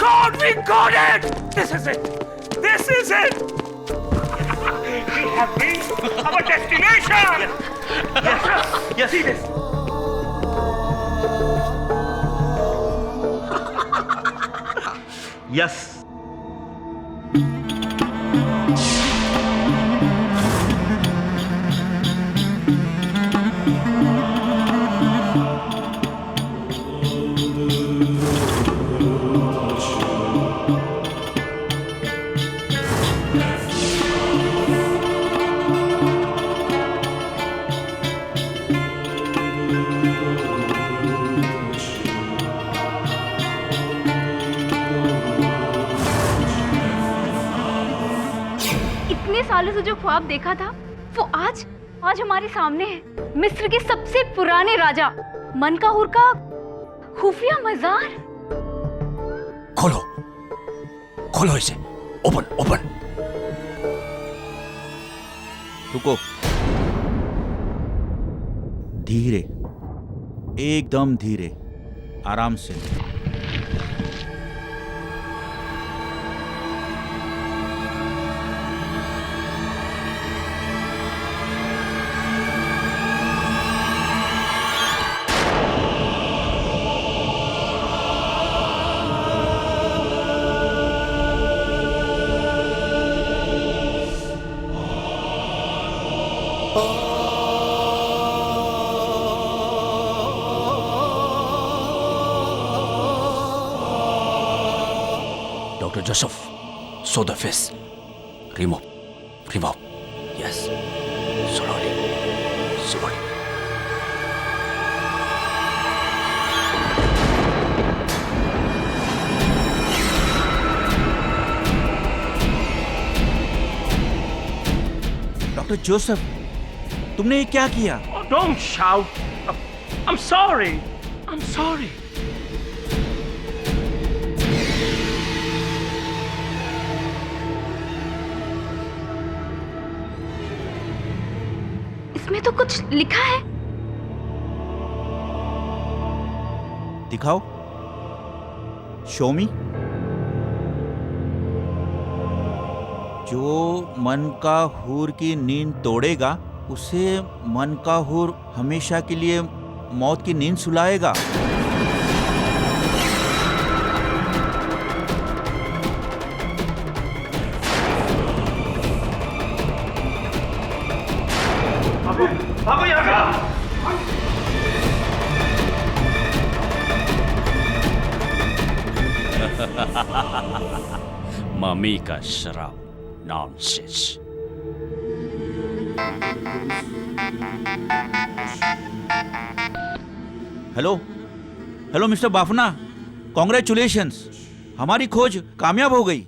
God, we got it! This is it! This is it! We have reached our destination! Yes, yes, see this. Yes. सालों से जो ख्वाब देखा था वो आज हमारे सामने है। मिस्र के सबसे पुराने राजा मनकाहुर का खुफिया मजार। खोलो खोलो इसे, ओपन ओपन। रुको, धीरे, एकदम धीरे, आराम से। Dr. Joseph, sew the face. Remove. Yes. Slowly. Dr. Joseph, तुमने ये क्या किया? Oh, don't shout. I'm sorry. इसमें तो कुछ लिखा है। दिखाओ, शो मी। जो मनकाहुर की नींद तोड़ेगा उसे मनकाहुर हमेशा के लिए मौत की नींद सुलाएगा। भागो यहाँ से। मम्मी का शराब, nonsense. Hello mister Bafna, congratulations, हमारी खोज कामयाब हो गई।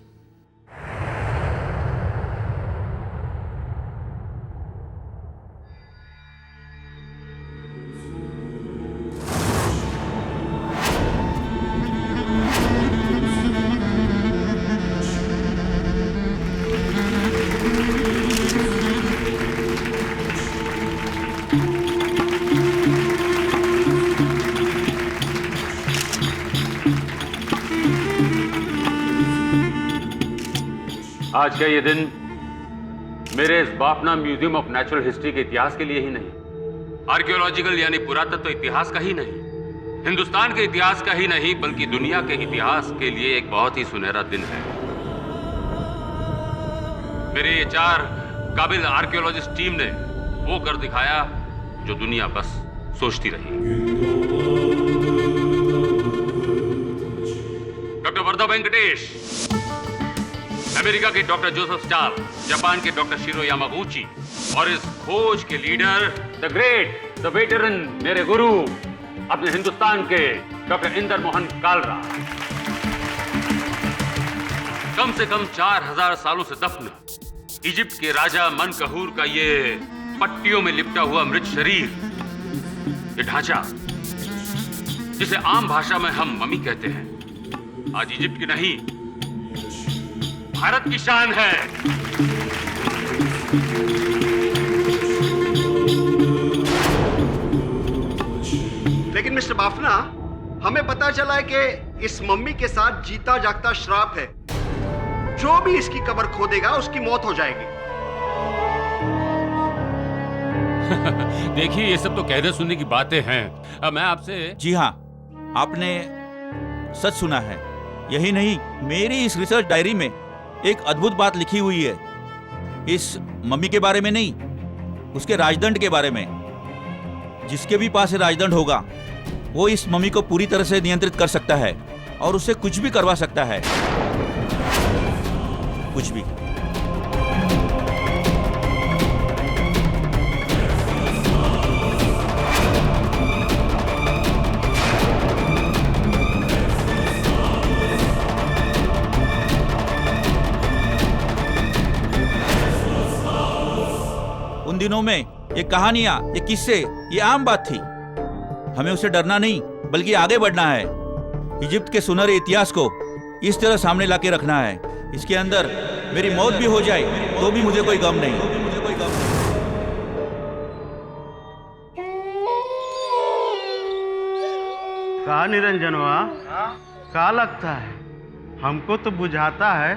आज का ये दिन मेरे इस Bafna museum of natural history के इतिहास के लिए ही नहीं, आर्कियोलॉजिकल यानी पुरातत्व इतिहास का ही नहीं, हिंदुस्तान के इतिहास का ही नहीं, बल्कि दुनिया के इतिहास के लिए एक बहुत ही सुनहरा दिन है। मेरे ये 4 काबिल आर्कियोलॉजिस्ट टीम ने वो कर दिखाया जो दुनिया बस सोचती रही। डॉक्टर वर्धा वेंकटेश, अमेरिका के डॉक्टर जोसेफ स्टाल, जापान के डॉक्टर शिरो यामागुची और इस खोज के leader the great, the veteran, मेरे गुरु, अपने हिंदुस्तान के डॉक्टर इंदर मोहन कालरा। कम से कम 4000 सालों से दफन इजिप्ट के राजा मनकहूर का ये पट्टियों में लिपटा हुआ मृत शरीर, ये ढांचा जिसे आम भाषा में हम मम्मी कहते हैं, आज इजिप्ट की नहीं भारत की शान है। लेकिन मिस्टर बाफना, हमें पता चला है कि इस मम्मी के साथ जीता जागता श्राप है। जो भी इसकी कब्र खोदेगा उसकी मौत हो जाएगी। देखिए, ये सब तो कहने सुनने की बातें हैं। अब मैं आपसे जी हाँ, आपने सच सुना है। यही नहीं, मेरी इस रिसर्च डायरी में एक अद्भुत बात लिखी हुई है। इस मम्मी के बारे में नहीं, उसके राजदंड के बारे में। जिसके भी पास राजदंड होगा वो इस मम्मी को पूरी तरह से नियंत्रित कर सकता है और उससे कुछ भी करवा सकता है, कुछ भी। उन दिनों में ये कहानियां, ये किस्से, ये आम बात थी। हमें उससे डरना नहीं बल्कि आगे बढ़ना है। इजिप्ट के सुनहरे इतिहास को इस तरह सामने लाके रखना है। इसके अंदर मेरी मौत भी हो जाए तो भी मुझे कोई गम नहीं। का निरंजनवा, का लगता है? हमको तो बुझाता है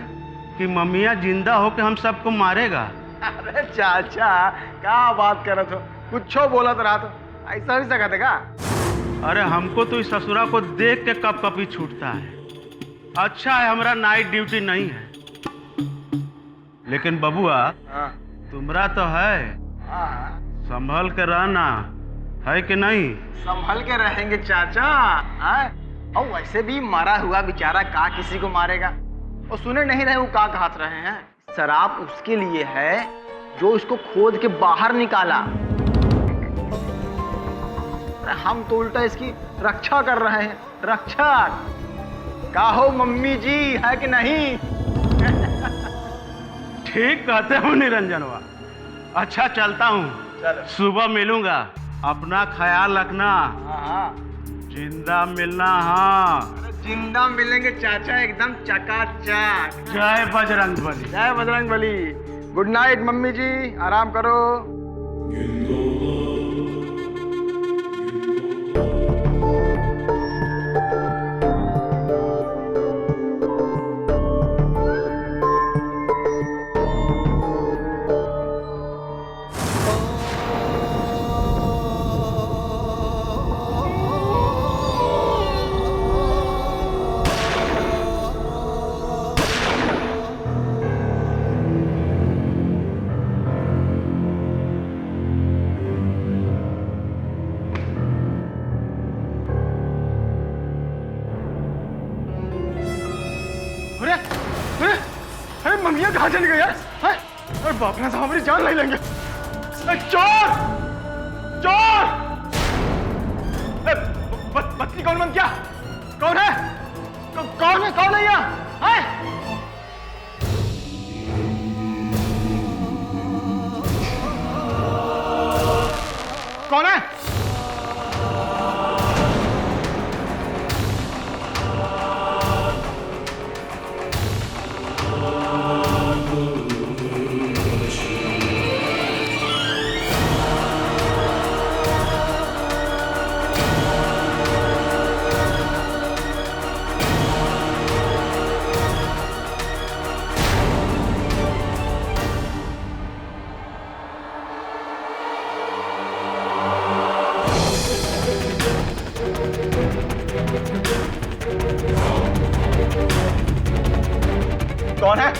कि मम्मिया जिंदा होके हम सबको मारेगा। अरे चाचा, क्या बात कर रहे हो? कुछो बोला तो रहा तो ऐसा भी सकते का? अरे हमको तो इस ससुरा को देख के कप कपी छूटता है। अच्छा है हमारा नाइट ड्यूटी नहीं है, लेकिन बबुआ तुम्हारा तो है। संभल के रहना है कि नहीं? संभल के रहेंगे चाचा। और वैसे भी मरा हुआ बेचारा का किसी को मारेगा? और सुने नहीं रहे वो का कहत रहे हैं? शराब उसके लिए है जो इसको खोद के बाहर निकाला। हम तो उल्टा इसकी रक्षा कर रहे हैं। रक्षा का हो मम्मी जी, है कि नहीं? ठीक कहते हो निरंजनवा। अच्छा चलता हूँ, सुबह मिलूंगा। अपना ख्याल रखना। जिंदा मिलना। हाँ, जिंदा मिलेंगे चाचा, एकदम चकाचक। जय बजरंगबली। जय बजरंगबली। गुड नाइट मम्मी जी, आराम करो। मम्मिया कहाँ चली गई यार? अरे बाप रे, साहब हमारी जान ले लेंगे। चोर! चोर! बत्ती कौन बंद किया? कौन है? कौन है? कौन है यहाँ? कौन है? कौन है?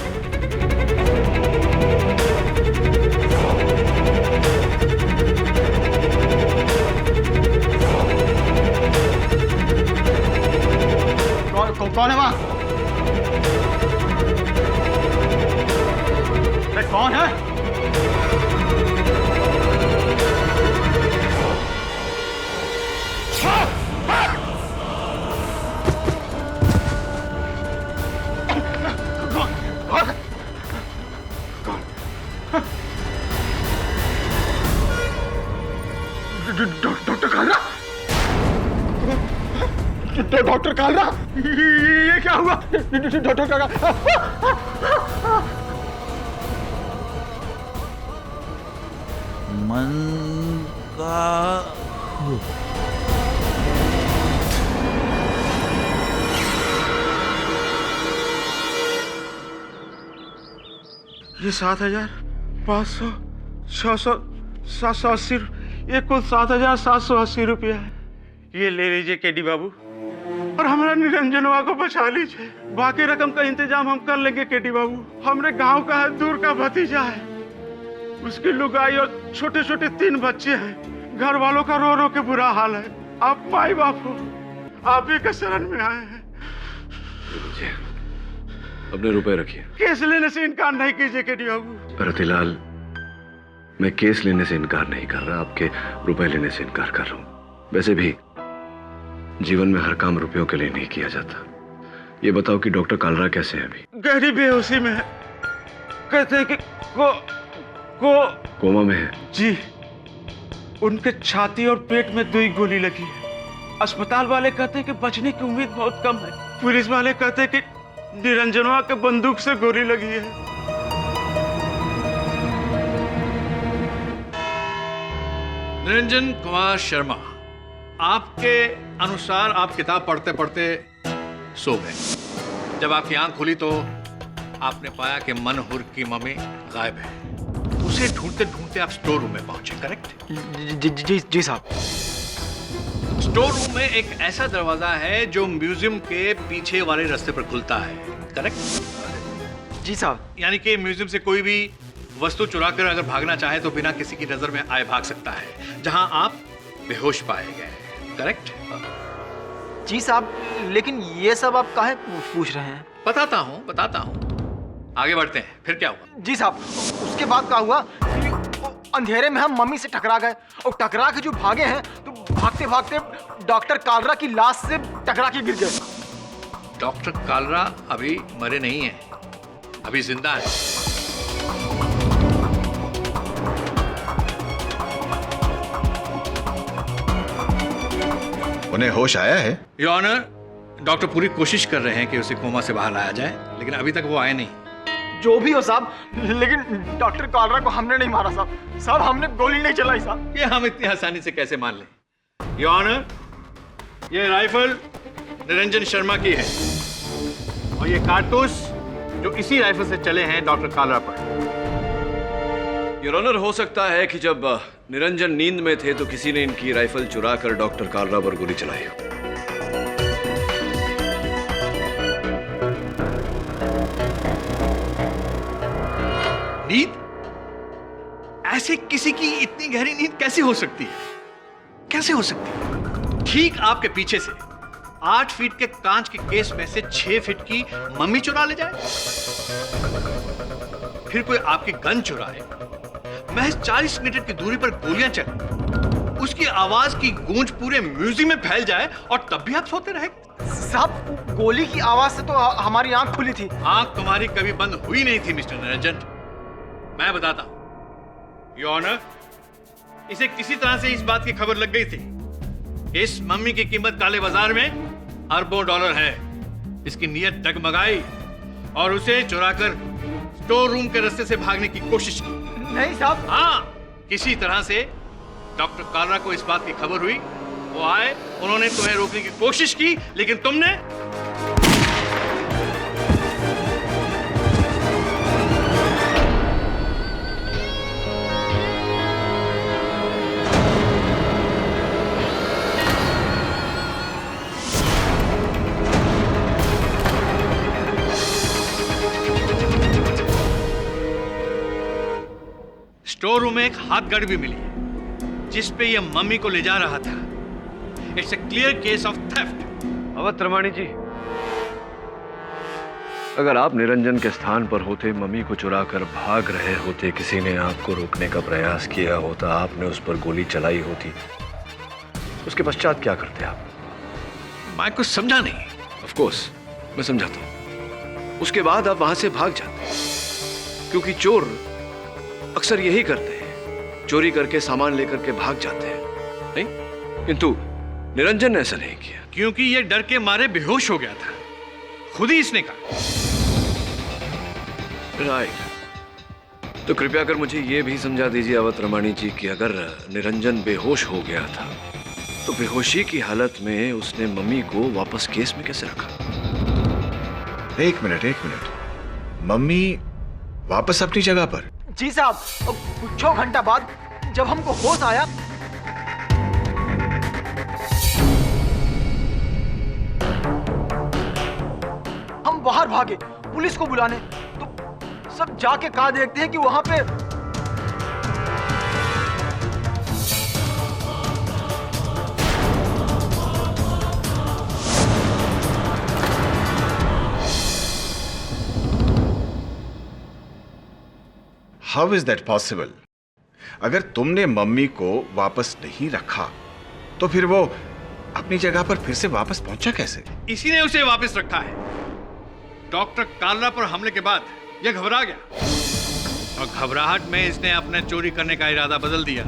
कौन है वहां? कौन है? डॉक्टर कालरा? डॉक्टर कालरा, ये क्या हुआ? डॉक्टर कालरा, मन का ये 7,500, 600, 780, ये कुल 7,780 रुपया है। ये ले लीजिए केडी बाबू, और हमारा निरंजनवा को बचा लीजिए। बाकी रकम का इंतजाम हम कर लेंगे केडी बाबू। हमरे गांव का है, दूर का भतीजा है, उसकी लुगाई और छोटे छोटे 3 बच्चे हैं। घर वालों का रो रो के बुरा हाल है। आप माई बाप हो, आप ही के शरण में आए हैं। अपने रुपए रखिए। केस लेने से इनकार नहीं कीजिए केडी बाबू। रतिलाल, मैं केस लेने से इनकार नहीं कर रहा, आपके रुपए लेने से इनकार कर रहा हूँ। वैसे भी जीवन में हर काम रुपयों के लिए नहीं किया जाता। ये बताओ कि डॉक्टर कालरा कैसे है अभी? गहरी बेहोशी में है, कहते हैं कि कोमा में है। जी, उनके छाती और पेट में 2 गोली लगी है। अस्पताल वाले कहते हैं कि बचने की उम्मीद बहुत कम है। पुलिस वाले कहते हैं कि निरंजनवा के बंदूक से गोली लगी है। निरंजन कुमार शर्मा, आपके अनुसार आप किताब पढ़ते पढ़ते सो गए। जब आपकी आंख खुली तो आपने पाया कि मनहूर की मम्मी गायब है। उसे ढूंढते ढूंढते आप स्टोर रूम में पहुंचे, करेक्ट? जी साहब। स्टोर रूम में एक ऐसा दरवाजा है जो म्यूजियम के पीछे वाले रास्ते पर खुलता है, करेक्ट? जी साहब। यानी कि म्यूजियम से कोई भी वस्तु चुरा कर अगर भागना चाहे तो बिना किसी की नजर में आए भाग सकता है, जहां आप बेहोश पाए गए, करेक्ट? जी साहब, लेकिन ये सब आप काहे पूछ रहे हैं? बताता हूं। आगे बढ़ते हैं, फिर क्या हुआ? जी साहब, उसके बाद क्या हुआ कि अंधेरे में हम मम्मी से टकरा गए, और टकरा के जो भागे हैं तो भागते भागते डॉक्टर कालरा की लाश से टकरा के गिर गए। डॉक्टर कालरा अभी मरे नहीं हैं, अभी जिंदा है। उन्हें होश आया है? योर ऑनर, डॉक्टर पूरी कोशिश कर रहे हैं कि उसे कोमा से बाहर लाया जाए, लेकिन अभी तक वो आए नहीं। जो भी हो साहब, लेकिन डॉक्टर कालरा को हमने नहीं मारा साहब। साहब, हमने गोली नहीं चलाई साहब। ये हम इतनी आसानी से कैसे मान लें? योर ऑनर, ये राइफल निरंजन शर्मा की है, और ये कारतूस जो इसी राइफल से चले हैं डॉक्टर कालरा पर। योर ऑनर, हो सकता है कि जब निरंजन नींद में थे तो किसी ने इनकी राइफल चुरा कर डॉक्टर कालरा पर गोली चलाई हो। नींद? ऐसे किसी की इतनी गहरी नींद कैसे हो सकती है? कैसे हो सकती है? ठीक आपके पीछे से 8 फीट के कांच के केस में से 6 फीट की मम्मी चुरा ले जाए, फिर कोई आपकी गन चुराए, महज 40 मीटर की दूरी पर गोलियां चले, उसकी आवाज की गूंज पूरे म्यूजियम में फैल जाए, और तब भी आप सोते रहे? साहब, गोली की आवाज से तो हमारी आंख खुली थी। आंख तुम्हारी कभी बंद हुई नहीं थी मिस्टर निरंजन। मैं बताता हूं, योर ऑनर, इसे किसी तरह से इस बात की खबर लग गई थी। इस मम्मी की कीमत काले बाजार में अरबों डॉलर है। इसकी नीयत डगमगाई और उसे चुराकर स्टोर रूम के रास्ते से भागने की कोशिश की। नहीं साहब। हाँ, किसी तरह से डॉक्टर कालरा को इस बात की खबर हुई, वो आए, उन्होंने तुम्हें रोकने की कोशिश की, लेकिन तुमने स्टोर रूम में एक हाथ गड़ भी मिली है, जिस पे यह मम्मी को ले जा रहा था। It's a clear case of theft. Awadh Ramani ji, अगर आप निरंजन के स्थान पर होते, मम्मी को चुरा कर भाग रहे होते, किसी ने आपको रोकने का प्रयास किया होता, आपने उस पर गोली चलाई होती, उसके पश्चात क्या करते आप? मैं कुछ समझा नहीं। ऑफ कोर्स मैं समझाता हूं। उसके बाद आप वहां से भाग जाते, क्योंकि चोर अक्सर यही करते हैं, चोरी करके सामान लेकर के भाग जाते हैं, नहीं? किंतु निरंजन ने ऐसा नहीं किया, क्योंकि यह डर के मारे बेहोश हो गया था, खुद ही इसने कहा। राइट। तो कृपया कर मुझे यह भी समझा दीजिए अवध रमानी जी कि अगर निरंजन बेहोश हो गया था तो बेहोशी की हालत में उसने मम्मी को वापस केस में कैसे रखा? एक मिनट। मम्मी वापस अपनी जगह पर? जी साहब, कुछ घंटा बाद जब हमको होश आया, हम बाहर भागे पुलिस को बुलाने, तो सब जाके कहा देखते हैं कि वहां पे हाउ इज दैट पॉसिबल? अगर तुमने मम्मी को वापस नहीं रखा तो फिर वो अपनी जगह पर फिर से वापस पहुंचा कैसे? इसी ने उसे वापस रखा है। डॉक्टर कालरा पर हमले के बाद यह घबरा गया और घबराहट में इसने अपना चोरी करने का इरादा बदल दिया।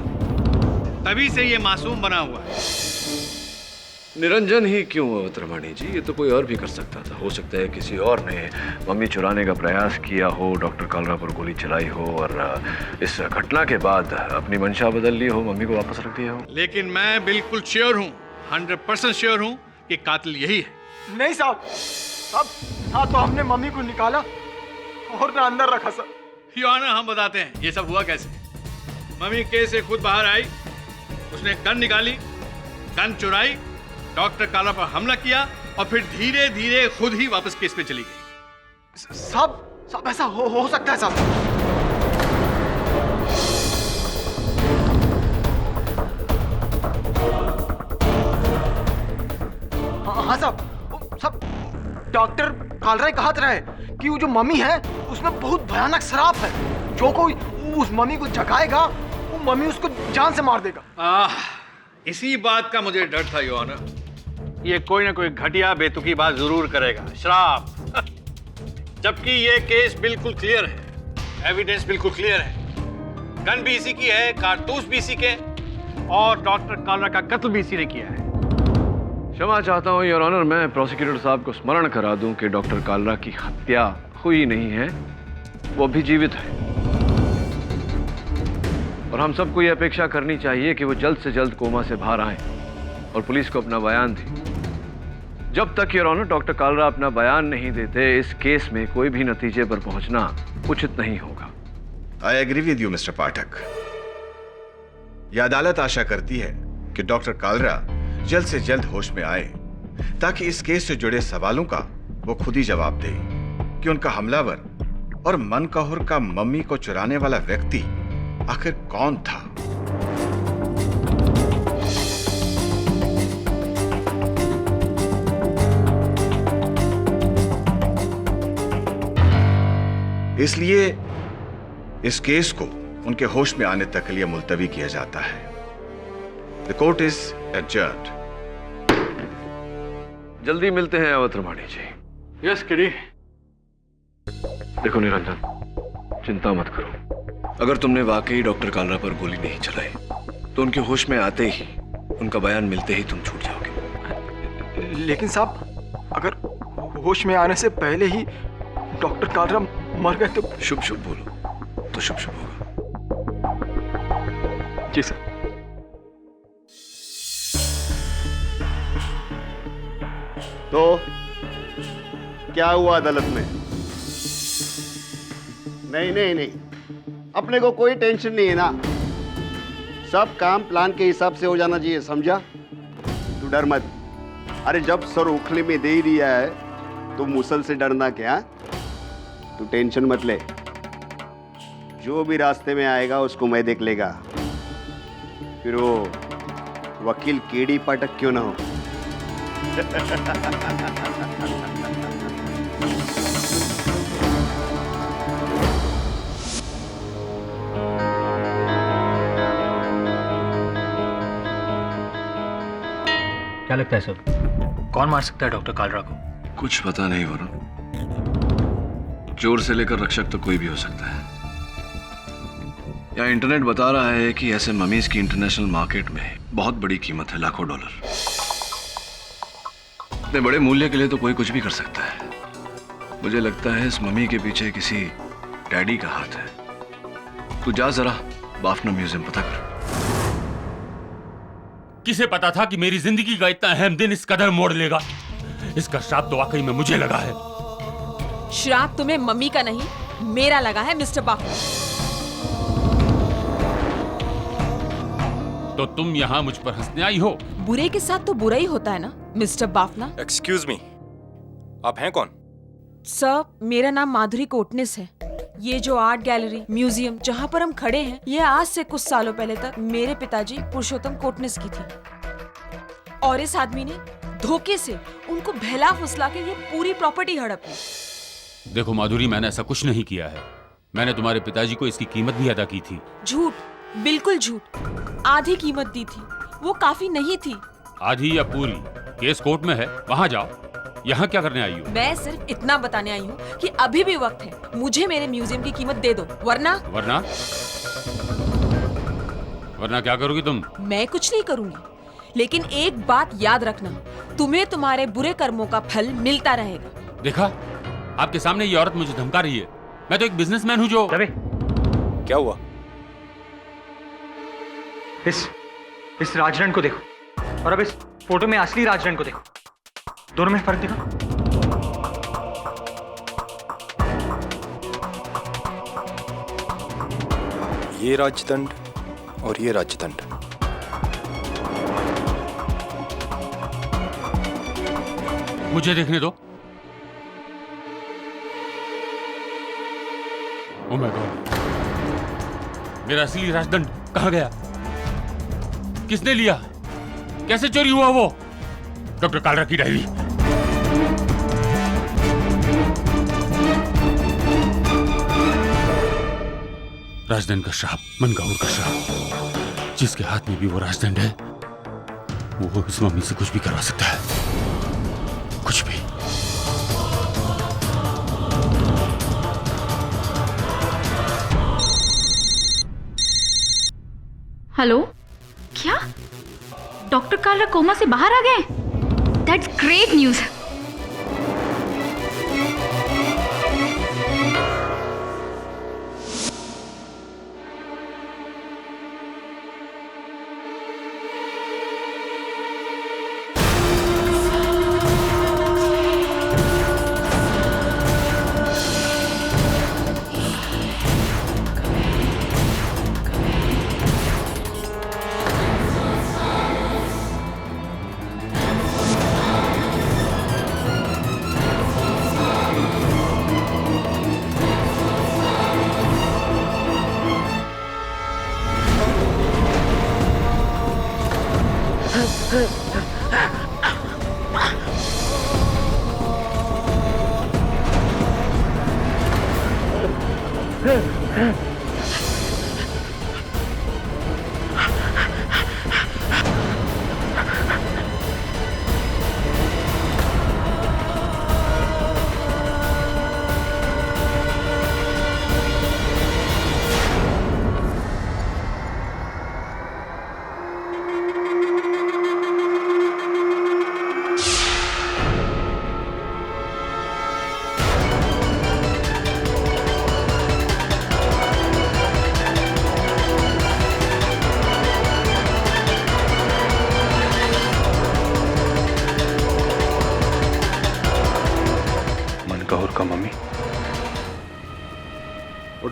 तभी से यह मासूम बना हुआ है। निरंजन ही क्यों अवतरवाणी जी? ये तो कोई और भी कर सकता था। हो सकता है किसी और ने मम्मी चुराने का प्रयास किया हो, डॉक्टर कालरा पर गोली चलाई हो और इस घटना के बाद अपनी मंशा बदल ली हो, मम्मी को वापस रख दिया हो। लेकिन मैं बिल्कुल श्योर हूँ, 100% श्योर हूँ कि कातिल यही है। नहीं साहब, हाँ तो हमने मम्मी को निकाला और ना अंदर रखा सर। योर, हम बताते हैं ये सब हुआ कैसे। मम्मी केस से खुद बाहर आई, उसने गन निकाली, गन चुराई, डॉक्टर कालरा पर हमला किया और फिर धीरे धीरे खुद ही वापस केस पे चली गई। सब ऐसा हो सकता है साहब? हाँ साहब, सब डॉक्टर कालरा कहा रहे कि वो जो मम्मी है उसमें बहुत भयानक श्राप है। जो कोई उस मम्मी को जगाएगा वो मम्मी उसको जान से मार देगा। इसी बात का मुझे डर था योर ऑनर। ये कोई ना कोई घटिया बेतुकी बात जरूर करेगा, श्राप। जबकि ये केस बिल्कुल क्लियर है, एविडेंस बिल्कुल क्लियर है। गन भी इसी की है, कारतूस भी इसी के, और डॉक्टर कालरा का कत्ल भी इसी ने किया है। क्षमा चाहता हूँ योर ऑनर, मैं प्रोसिक्यूटर साहब को स्मरण करा दूं कि डॉक्टर कालरा की हत्या हुई नहीं है, वो भी जीवित है। और हम सबको ये अपेक्षा करनी चाहिए कि वो जल्द से जल्द कोमा से बाहर आए और पुलिस को अपना बयान दें। जब तक योर ऑनर डॉक्टर कालरा अपना बयान नहीं देते, इस केस में कोई भी नतीजे पर पहुंचना उचित नहीं होगा। I agree with you mister Pathak. यह अदालत आशा करती है कि डॉक्टर कालरा जल्द से जल्द होश में आए ताकि इस केस से जुड़े सवालों का वो खुद ही जवाब दे कि उनका हमलावर और मनकहुर का मम्मी को चुराने वाला व्यक्ति आखिर कौन था। इसलिए इस केस को उनके होश में आने तक के लिए मुलतवी किया जाता है। The court is adjourned. जल्दी मिलते हैं अवतरवाणी जी। यस किरी। देखो निरंजन, चिंता मत करो। अगर तुमने वाकई डॉक्टर कालरा पर गोली नहीं चलाई तो उनके होश में आते ही, उनका बयान मिलते ही तुम छूट जाओगे। लेकिन साहब, अगर होश में आने से पहले ही डॉक्टर कालरा मर गए तो? शुभ शुभ बोलो तो शुभ शुभ होगा। जी सर। तो क्या हुआ अदालत में? नहीं, अपने को कोई टेंशन नहीं है ना। सब काम प्लान के हिसाब से हो जाना चाहिए, समझा? तू डर मत। अरे जब सर उखले में दे ही दिया है तो मुसल से डरना क्या? तू टेंशन मत ले, जो भी रास्ते में आएगा उसको मैं देख लेगा। फिर वो वकील केडी पाठक क्यों ना हो। क्या लगता है सर, कौन मार सकता है डॉक्टर कालरा को? कुछ पता नहीं वरुण, चोर से लेकर रक्षक तो कोई भी हो सकता है। यहाँ इंटरनेट बता रहा है कि ऐसे ममीज की इंटरनेशनल मार्केट में बहुत बड़ी कीमत है, लाखों डॉलर। इतने बड़े मूल्य के लिए तो कोई कुछ भी कर सकता है। मुझे लगता है इस ममी के पीछे किसी डैडी का हाथ है। तू जा जरा बाफना म्यूजियम पता कर। किसे पता था कि मेरी जिंदगी का इतना अहम दिन इस कदर मोड़ लेगा। इसका श्राप तो वाकई में मुझे लगा है। श्राप तुम्हें मम्मी का नहीं मेरा लगा है मिस्टर बाफना। तो तुम यहाँ मुझ पर हंसने आई हो? बुरे के साथ तो बुरा ही होता है ना मिस्टर बाफना। एक्सक्यूज मी, आप हैं कौन? सर, मेरा नाम माधुरी कोटनिस है। ये जो आर्ट गैलरी म्यूजियम जहाँ पर हम खड़े हैं, ये आज से कुछ सालों पहले तक मेरे पिताजी पुरुषोत्तम कोटनिस की थी, और इस आदमी ने धोखे से उनको बहला फुसला के ये पूरी प्रॉपर्टी हड़प ली। देखो माधुरी, मैंने ऐसा कुछ नहीं किया है। मैंने तुम्हारे पिताजी को इसकी कीमत भी अदा की थी। झूठ, बिल्कुल झूठ। आधी कीमत दी थी, वो काफी नहीं थी। आधी या पूरी? केस कोर्ट में है, वहां जाओ। यहाँ क्या करने आई हो? मैं सिर्फ इतना बताने आई हूँ कि अभी भी वक्त है, मुझे मेरे म्यूजियम की कीमत दे दो, वरना क्या करोगी तुम? मैं कुछ नहीं करूंगी, लेकिन एक बात याद रखना, तुम्हें तुम्हारे बुरे कर्मों का फल मिलता रहेगा। देखा, आपके सामने ये औरत मुझे धमका रही है। मैं तो एक बिजनेसमैन हूँ जो। क्या हुआ? इस राजदंड को देखो और अब इस फोटो में असली राजदंड को देखो, दोनों में फर्क देखो। ये राजदंड और ये राजदंड, मुझे देखने दो। ओह माय गॉड, मेरा असली राजदंड कहाँ गया? किसने लिया? कैसे चोरी हुआ वो? डॉक्टर कालरा की डायरी। राजदंड का श्राप, मनकाहुर का श्राप। जिसके हाथ में भी वो राजदंड है, वो इस मम्मी से कुछ भी करवा सकता है, कुछ भी। हेलो, क्या डॉक्टर कालरा कोमा से बाहर आ गए? That's great news.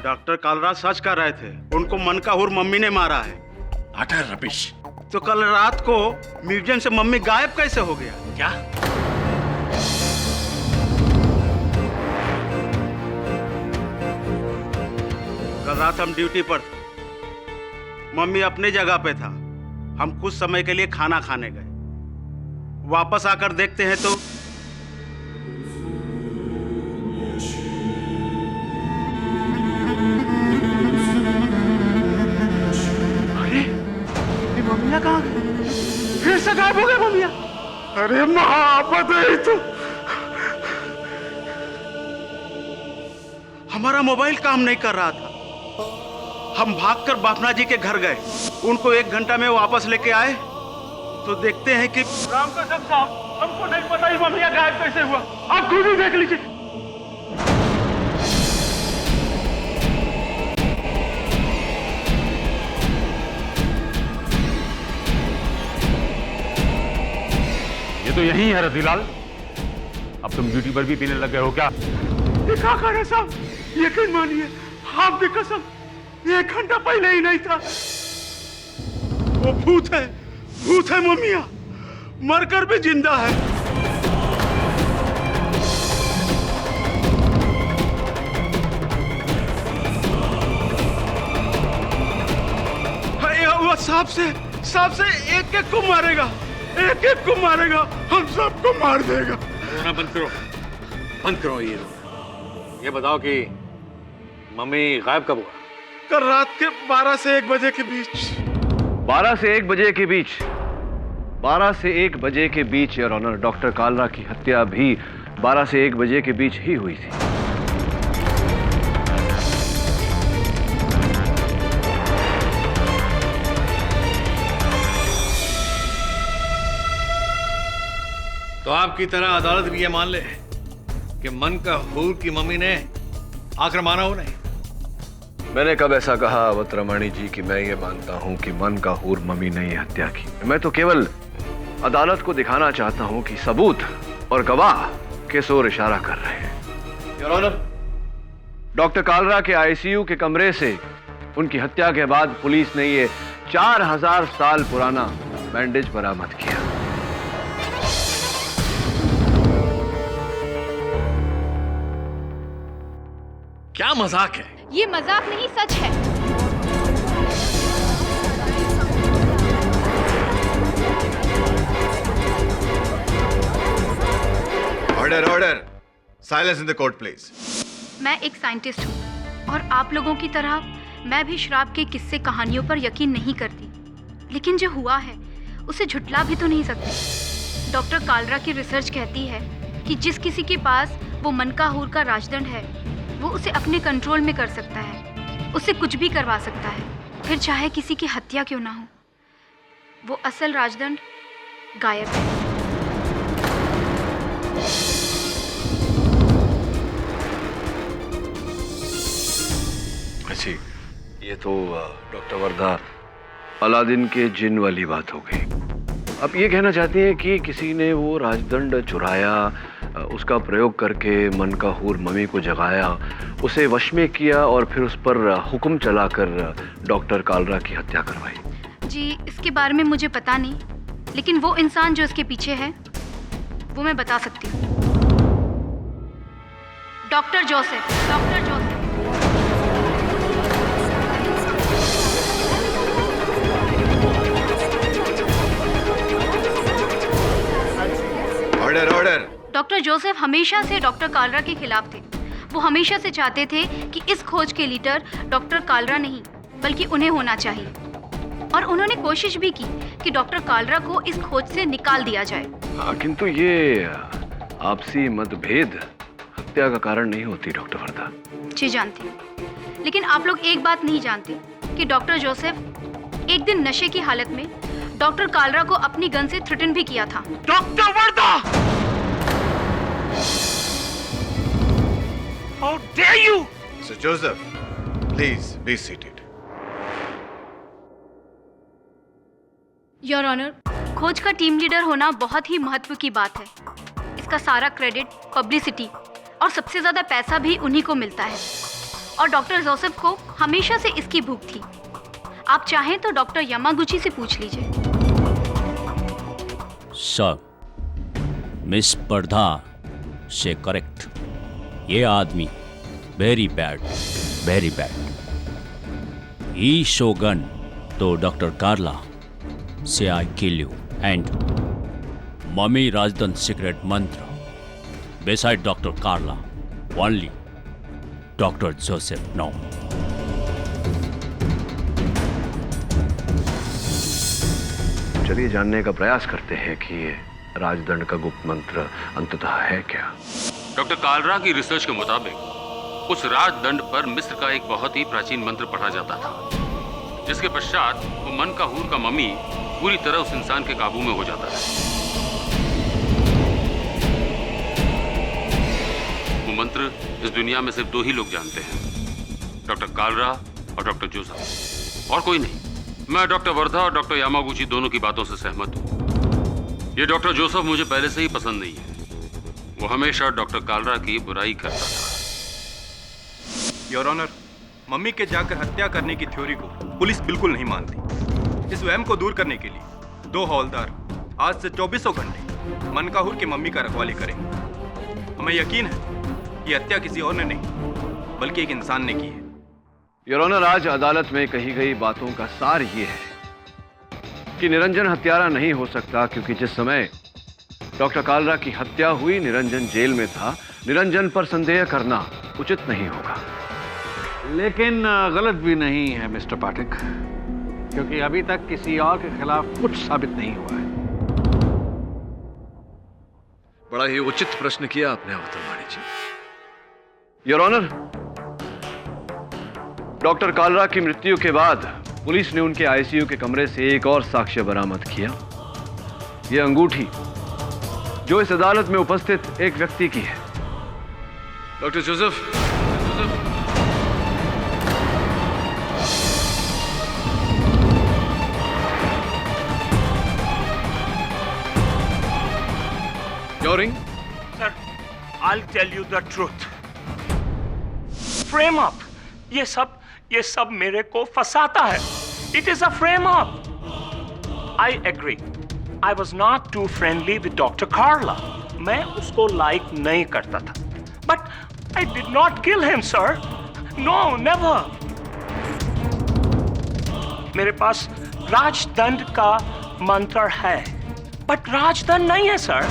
Doctor Kalra सच कर रहे थे, उनको मनकाहुर मम्मी ने मारा है। Utter rubbish. तो कल रात को म्यूजियम से मम्मी गायब कैसे हो गया? क्या? कल रात हम ड्यूटी पर थे, मम्मी अपनी जगह पे था। हम कुछ समय के लिए खाना खाने गए, वापस आकर देखते हैं तो मम्मिया कहाँ गई? फिर से गायब हो गए मम्मिया। अरे महाआफत है तो। हमारा मोबाइल काम नहीं कर रहा था। हम भागकर बापना जी के घर गए, उनको 1 घंटा में वापस लेके आए तो देखते हैं कि राम कसम साहब, हमको नहीं पता ही मम्मिया गायब कैसे हुआ। आप खुद ही देख लीजिए। ये तो यही है रतीलाल। अब तुम ड्यूटी पर भी पीने लग गए हो क्या? क्या कर रहे साहब? यकीन मानिए, आपकी कसम, 1 घंटा पहले ही नहीं था। वो भूत है मम्मिया, मरकर भी जिंदा है। वो सांप से एक को मारेगा, एक को मारेगा, हम सबको मार देगा। रोना बंद करो ये बताओ कि मम्मी गायब कब हुआ? कल रात के 12 से 1 बजे के बीच। 12 से 1 बजे के बीच? 12 से 1 बजे के बीच योर ऑनर, डॉक्टर कालरा की हत्या भी 12 से 1 बजे के बीच ही हुई थी। तो आपकी तरह अदालत भी ये मान ले कि मनकाहूर की मम्मी ने आकर मारा हो नहीं? मैंने कब ऐसा कहा अवतरमणि जी कि मैं ये मानता हूं कि मनकाहूर मम्मी ने ये हत्या की? मैं तो केवल अदालत को दिखाना चाहता हूं कि सबूत और गवाह किस ओर इशारा कर रहे हैं। योर ऑनर, डॉक्टर कालरा के आईसीयू के कमरे से उनकी हत्या के बाद पुलिस ने ये 4000 साल पुराना बैंडेज बरामद किया। क्या मजाक है? ये मजाक नहीं, सच है। Order, silence in the court please. मैं एक साइंटिस्ट हूँ और आप लोगों की तरह मैं भी शराब के किस्से कहानियों पर यकीन नहीं करती, लेकिन जो हुआ है उसे झुठला भी तो नहीं सकती। डॉक्टर कालरा की रिसर्च कहती है कि जिस किसी के पास वो मनकाहूर का राजदंड है, वो उसे अपने कंट्रोल में कर सकता है, उससे कुछ भी करवा सकता है, फिर चाहे किसी की हत्या क्यों ना हो। वो असल राजदंड गायब है। अच्छी, ये तो डॉक्टर वर्धा अलादीन के जिन वाली बात हो गई। अब ये कहना चाहती हैं कि किसी ने वो राजदंड चुराया, उसका प्रयोग करके मनकाहूर मम्मी को जगाया, उसे वश में किया और फिर उस पर हुक्म चलाकर डॉक्टर कालरा की हत्या करवाई। जी, इसके बारे में मुझे पता नहीं, लेकिन वो इंसान जो इसके पीछे है वो मैं बता सकती हूँ। Doctor Joseph. Order. Doctor Joseph हमेशा से डॉक्टर कालरा के खिलाफ थे। वो हमेशा से चाहते थे कि इस खोज के लीडर डॉक्टर कालरा नहीं बल्कि उन्हें होना चाहिए, और उन्होंने कोशिश भी की कि डॉक्टर कालरा को इस खोज से निकाल दिया जाए। किंतु ये आपसी मतभेद हत्या का कारण नहीं होती डॉक्टर वर्धा। जी जानती हूँ, लेकिन आप लोग एक बात नहीं जानते कि डॉक्टर जोसेफ एक दिन नशे की हालत में डॉक्टर कालरा को अपनी गन से थ्रेटन भी किया था। Doctor Vardha! How dare you! Sir Joseph, please be seated. Your honour, खोज का टीम लीडर होना बहुत ही महत्व की बात है। इसका सारा क्रेडिट, पब्लिसिटी और सबसे ज्यादा पैसा भी उन्हीं को मिलता है, और डॉक्टर जोसेफ को हमेशा से इसकी भूख थी। आप चाहें तो डॉक्टर यामागुची से पूछ लीजिए। सर, मिस पर्धा से करेक्ट। ये आदमी वेरी बैड। ही शोगन तो डॉक्टर कार्ला से I kill you and mummy राजदंड secret mantra beside Dr. Carla, only Dr. Joseph No. चलिए जानने का प्रयास करते हैं कि ये राजदंड का गुप्त मंत्र अंततः है क्या। डॉक्टर कालरा की रिसर्च के मुताबिक उस राजदंड पर मिस्र का एक बहुत ही प्राचीन मंत्र पढ़ा जाता था, जिसके पश्चात वो मनकाहूर का मम्मी पूरी तरह उस इंसान के काबू में हो जाता है। वो मंत्र इस दुनिया में सिर्फ 2 ही लोग जानते हैं, डॉक्टर कालरा और डॉक्टर जोसेफ, और कोई नहीं। मैं डॉक्टर वर्धा और डॉक्टर यामागुची दोनों की बातों से सहमत हूँ। ये डॉक्टर जोसेफ मुझे पहले से ही पसंद नहीं है। वो हमेशा डॉक्टर कालरा की बुराई करता था। योर ऑनर, मम्मी के जाकर हत्या करने की थ्योरी को पुलिस बिल्कुल नहीं मानती। इस वहम को दूर करने के लिए 2 हवलदार आज से 24 घंटे मनकाहूर की मम्मी का रखवाली करेंगे। हमें यकीन है कि हत्या किसी और ने नहीं बल्कि एक इंसान ने की है। योर ऑनर, आज अदालत में कही गई बातों का सार ये है कि निरंजन हत्यारा नहीं हो सकता, क्योंकि जिस समय डॉक्टर कालरा की हत्या हुई निरंजन जेल में था। निरंजन पर संदेह करना उचित नहीं होगा। लेकिन गलत भी नहीं है मिस्टर पाठक, क्योंकि अभी तक किसी और के खिलाफ कुछ साबित नहीं हुआ है। बड़ा ही उचित प्रश्न किया आपने अवतरवाणी जी। योर ऑनर, डॉक्टर कालरा की मृत्यु के बाद पुलिस ने उनके आईसीयू के कमरे से एक और साक्ष्य बरामद किया। यह अंगूठी जो इस अदालत में उपस्थित एक व्यक्ति की है। Doctor Joseph, your ring. Sir, I'll tell you the truth. Frame up. ये सब मेरे को फंसाता है. It is a frame up. I agree. I was not too friendly with Dr. Carla. मैं उसको लाइक नहीं करता था. But I did not kill him, sir. No, never. मेरे पास राजदंड का मंत्र है, बट राजदंड नहीं है, sir.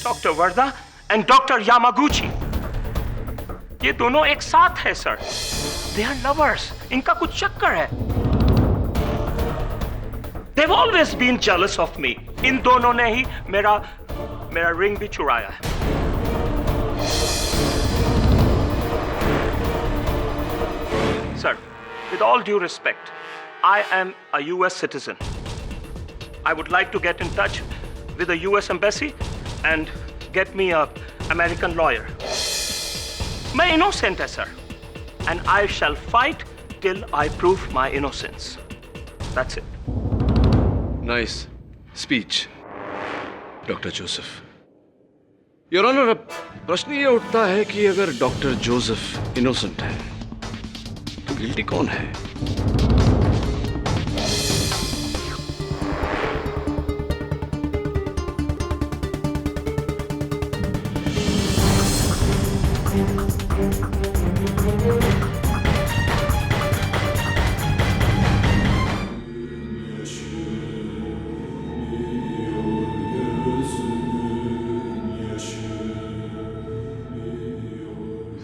Doctor Warda and doctor Yamaguchi, ये दोनों एक साथ है, सर. They are lovers. इनका कुछ चक्कर है. They've always been jealous of me. इन दोनों ने ही मेरा रिंग भी चुराया है. Sir, with all due respect, I am a US citizen. I would like to get in touch with the US embassy and get me a American lawyer. मैं innocent है, sir, and I shall fight till I prove my innocence. That's it. Nice speech doctor Joseph. Your honour, अब प्रश्न ये उठता है कि अगर doctor Joseph innocent है तो गिल्टी कौन है?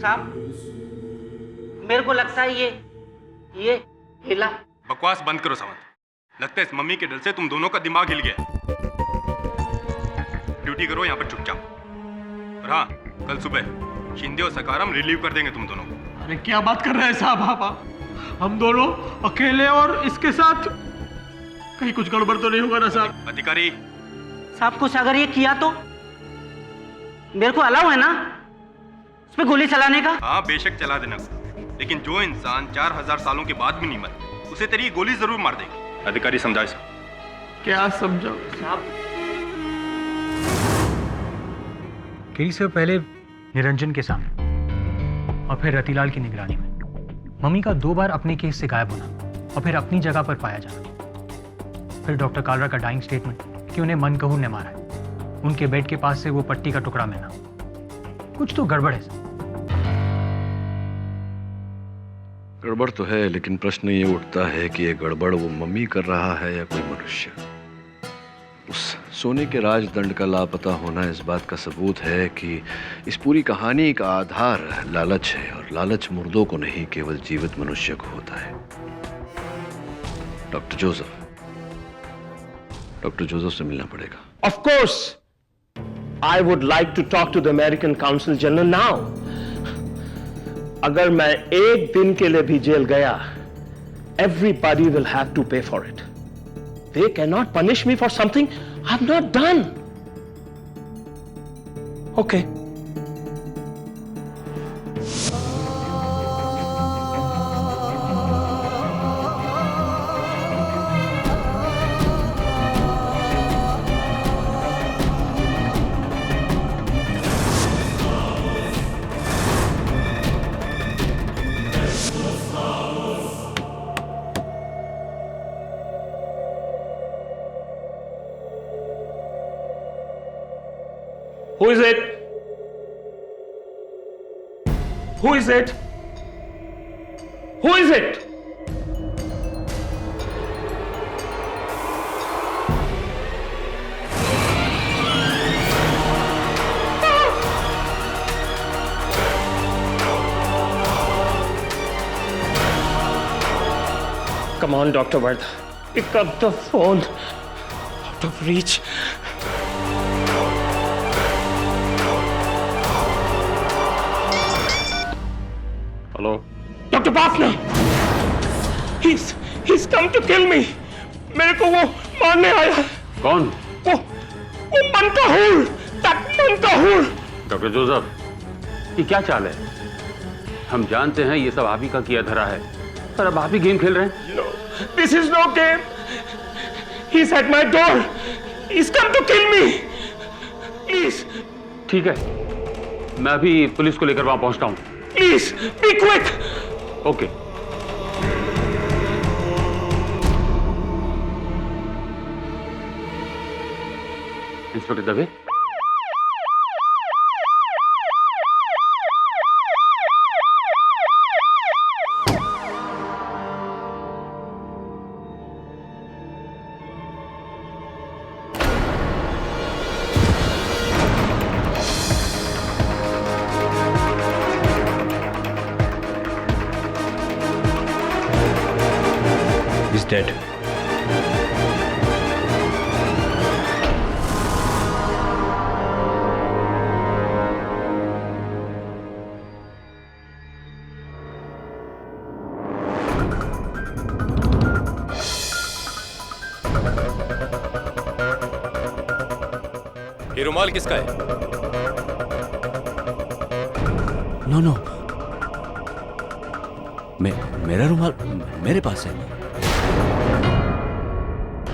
साहब, मेरे को लगता है ये हिला। बकवास बंद करो सावंत। लगता है इस मम्मी के डर से तुम दोनों का दिमाग हिल गया। ड्यूटी करो यहाँ पर चुपचाप। और हाँ, कल सुबह शिंदे और सकाराम रिलीव कर देंगे तुम दोनों को। अरे क्या बात कर रहे हैं साहब आप? हम दोनों अकेले और इसके साथ? कहीं कुछ गड़बड़ तो नहीं होगा ना साहब? अधिकारी साहब, कुछ अगर ये किया तो मेरे को अलाउ है ना उसमें गोली चलाने का? हाँ, बेशक चला देना, लेकिन जो इंसान 4000 सालों के बाद भी नहीं मर, उसे तेरी गोली जरूर मार देगी। अधिकारी समझाए साहब। क्या समझाओ साहब? केरी से पहले निरंजन के सामने और फिर रतिलाल की निगरानी में मम्मी का 2 बार अपने केस से गायब होना और फिर अपनी जगह पर पाया जाना, फिर डॉक्टर कालरा का डाइंग स्टेटमेंट कि उन्हें मनकहूर ने मारा है, उनके बेड के पास से वो पट्टी का टुकड़ा मिलना, कुछ तो गड़बड़ है। गड़बड़ तो है, लेकिन प्रश्न ये उठता है कि ये गड़बड़ वो मम्मी कर रहा है या कोई मनुष्य। उस सोने के राजदंड का लापता होना इस बात का सबूत है कि इस पूरी कहानी का आधार लालच है, और लालच मुर्दों को नहीं केवल जीवित मनुष्य को होता है। डॉक्टर जोसेफ से मिलना पड़ेगा। Of course, I would like to talk to the American Consul General now. अगर मैं एक दिन के लिए भी जेल गया, everybody will have to pay for it. They cannot punish me for something I've not done. Okay. Who is it? Who is it? Who is it? Come on, Dr. Vardha. Pick up the phone. Out of reach. Hello Dr. Bafna! He's come to kill me. मेरे को वो मारने आया है। कौन? वो मनकाहूर, मनकाहूर। Doctor Joseph, ये क्या चाल है? हम जानते हैं ये सब आप ही का किया धरा है, पर अब आप ही गेम खेल रहे हैं। No, this is no game. He's at my door. He's come to kill me. Please. ठीक है, मैं अभी पुलिस को लेकर वहां पहुंचता हूं। Please, be quick. Okay. Inspector Dave, He's dead. ये रुमाल किसका है? नो मेरा रुमाल मेरे पास है।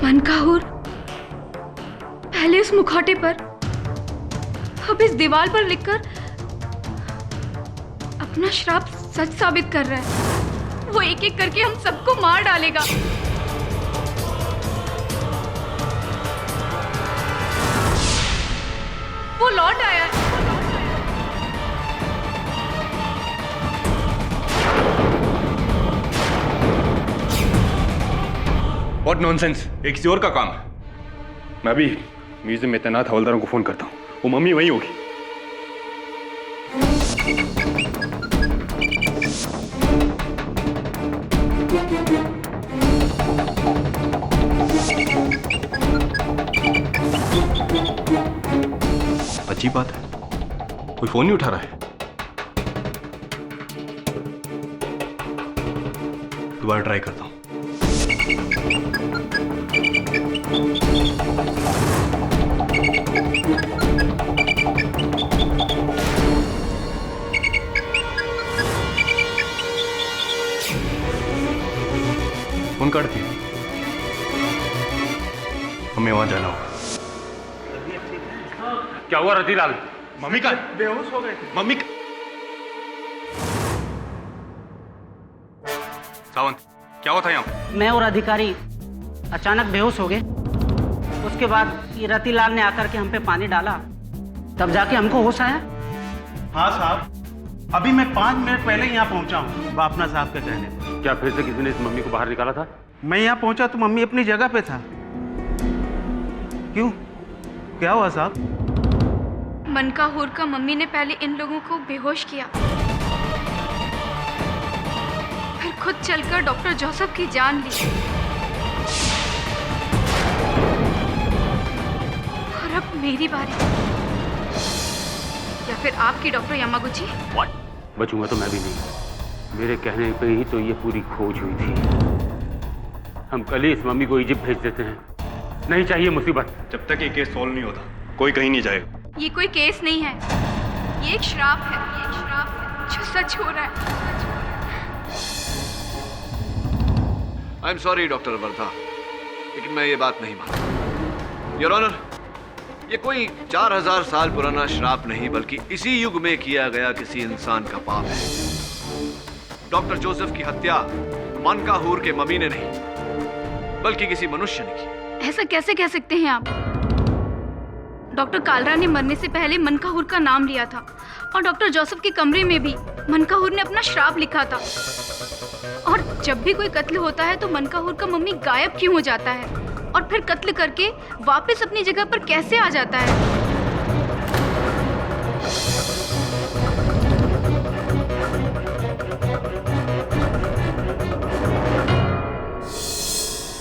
मनकाहूर, पहले उस मुखौटे पर, अब इस दीवार पर लिखकर अपना श्राप सच साबित कर रहा है। वो एक एक करके हम सबको मार डालेगा। वो लौट आया है। What nonsense! ये किसी और का काम है। मैं अभी म्यूजियम में तैनात हवलदारों को फोन करता हूँ। वो मम्मी वहीं होगी। अजीब बात है, कोई फोन नहीं उठा रहा है। दोबारा ट्राई करता हूँ। फोन काट दिया। हमें वहां जाना होगा। क्या हुआ रतिलाल? मम्मी का बेहोश हो गए थे। मम्मी का... सावंत, क्या हुआ था यहाँ? मैं और अधिकारी अचानक बेहोश हो गए। उसके बाद ये रतिलाल ने आकर के हम पे पानी डाला, तब जाके हमको होश आया। हाँ साहब, अभी मैं 5 मिनट पहले यहाँ पहुँचा हूँ बापना साहब के कहने पर। क्या फिर से किसी ने इस मम्मी को बाहर निकाला था? मैं यहाँ पहुँचा तो मम्मी अपनी जगह पे था। क्यों, क्या हुआ साहब? मनकाहूर का मम्मी ने पहले इन लोगों को बेहोश किया, फिर खुद चलकर डॉक्टर जोसेफ की जान ली, और अब मेरी बारी, या फिर आपकी डॉक्टर यामागुची। बचूंगा तो मैं भी नहीं। मेरे कहने पे ही तो ये पूरी खोज हुई थी। हम कल ही इस मम्मी को इजिप्ट भेज देते हैं। नहीं चाहिए मुसीबत। जब तक ये केस सॉल्व नहीं होता कोई कहीं नहीं जाएगा। ये कोई केस नहीं है, ये एक श्राप है, ये एक श्राप है जो सच हो रहा है। I am sorry doctor Wardha, लेकिन मैं ये बात नहीं मानता। योर ऑनर, ये कोई 4000 साल पुराना श्राप नहीं, बल्कि इसी युग में किया गया किसी इंसान का पाप है। डॉक्टर जोसेफ की हत्या मनकाहूर के मम्मी ने नहीं, बल्कि किसी मनुष्य ने की। ऐसा कैसे कह सकते हैं आप? डॉक्टर कालरा ने मरने से पहले मनकाहूर का नाम लिया था और डॉक्टर जोसेफ के कमरे में भी मनकाहूर ने अपना श्राप लिखा था। और जब भी कोई कत्ल होता है तो मनकाहूर का मम्मी गायब क्यों हो जाता है और फिर कत्ल करके वापस अपनी जगह पर कैसे आ जाता है?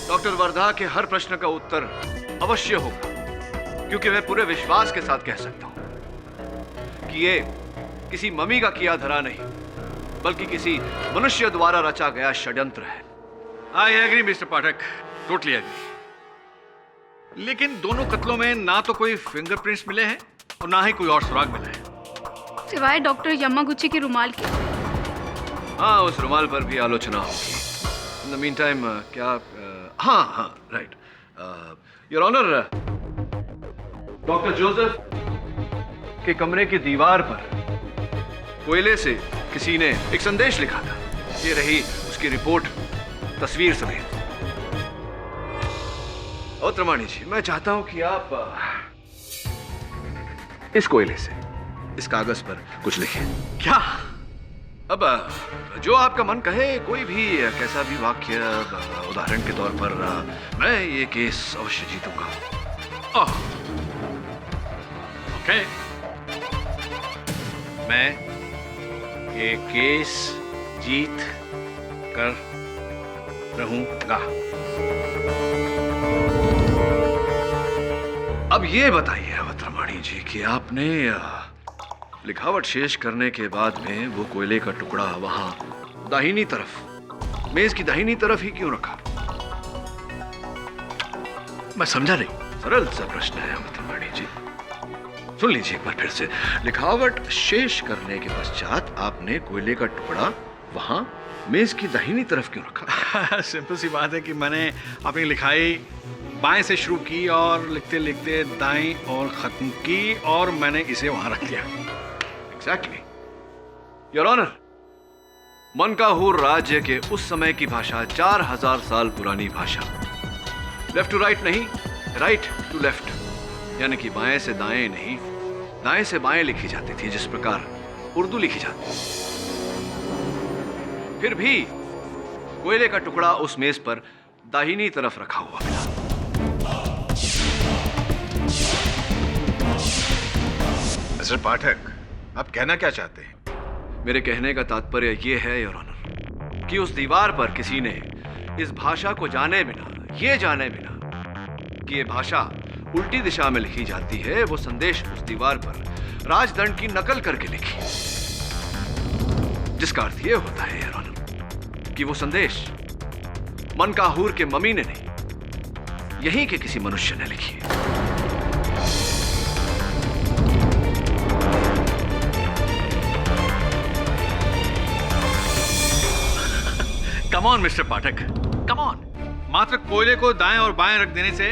डॉक्टर वर्धा के हर प्रश्न का उत्तर अवश्य होगा, क्योंकि मैं पूरे विश्वास के साथ कह सकता हूं कि ये किसी मम्मी का किया धरा नहीं, बल्कि किसी मनुष्य द्वारा रचा गया षड्यंत्र है। I agree mister Pathak, totally agree. लेकिन दोनों कत्लों में ना तो कोई फिंगरप्रिंट्स मिले हैं और ना ही कोई और सुराग मिला है, सिवाय डॉक्टर यमागुची के रुमाल के। हाँ, उस रुमाल पर भी आलोचना होगी। इन द मीन टाइम क्या हाँ right your honour, doctor Joseph के कमरे की दीवार पर कोयले से किसी ने एक संदेश लिखा था। ये रही उसकी रिपोर्ट तस्वीर समेत। और त्रमाणी जी, मैं चाहता हूं कि आप इस कोयले से इस कागज पर कुछ लिखें। क्या? अब जो आपका मन कहे, कोई भी कैसा भी वाक्य, उदाहरण के तौर पर मैं ये केस अवश्य जीतूंगा। ओके, मैं ये केस जीत कर रहूंगा। अब ये बताइए अवत्रमणि जी कि आपने लिखावट शेष करने के बाद में वो कोयले का टुकड़ा वहां दाहिनी तरफ, मेज की दाहिनी तरफ ही क्यों रखा? मैं समझा नहीं। सरल सा प्रश्न है अवत्रमणि जी, सुन लीजिए एक बार फिर से। लिखावट शेष करने के पश्चात आपने कोयले का टुकड़ा वहां मेज की दाहिनी तरफ क्यों रखा? सिंपल सी बात है कि मैंने अपनी लिखाई बाएं से शुरू की और लिखते लिखते दाएं और खत्म की और मैंने इसे वहां रख दिया। एग्जैक्टली योर ऑनर, मनकाहूर राज्य के उस समय की भाषा 4000 साल पुरानी भाषा, लेफ्ट टू राइट नहीं, राइट टू लेफ्ट, यानी कि बाएं से दाएं नहीं, दाएं से बाएं लिखी जाती थी, जिस प्रकार उर्दू लिखी जाती। फिर भी कोयले का टुकड़ा उस मेज पर दाहिनी तरफ रखा हुआ मिला। मिस्टर पाठक, आप कहना क्या चाहते हैं? मेरे कहने का तात्पर्य यह है योर ऑनर कि उस दीवार पर किसी ने इस भाषा को जाने बिना, ये जाने बिना कि ये भाषा उल्टी दिशा में लिखी जाती है, वो संदेश उस दीवार पर राजदंड की नकल करके लिखी, जिसका अर्थ यह होता है योर ऑनर कि वो संदेश मनकाहूर के मम्मी ने नहीं, यहीं के किसी मनुष्य ने लिखी है। Come on mister Pathak, come on. मात्र कोयले को दाएं और बाएं रख देने से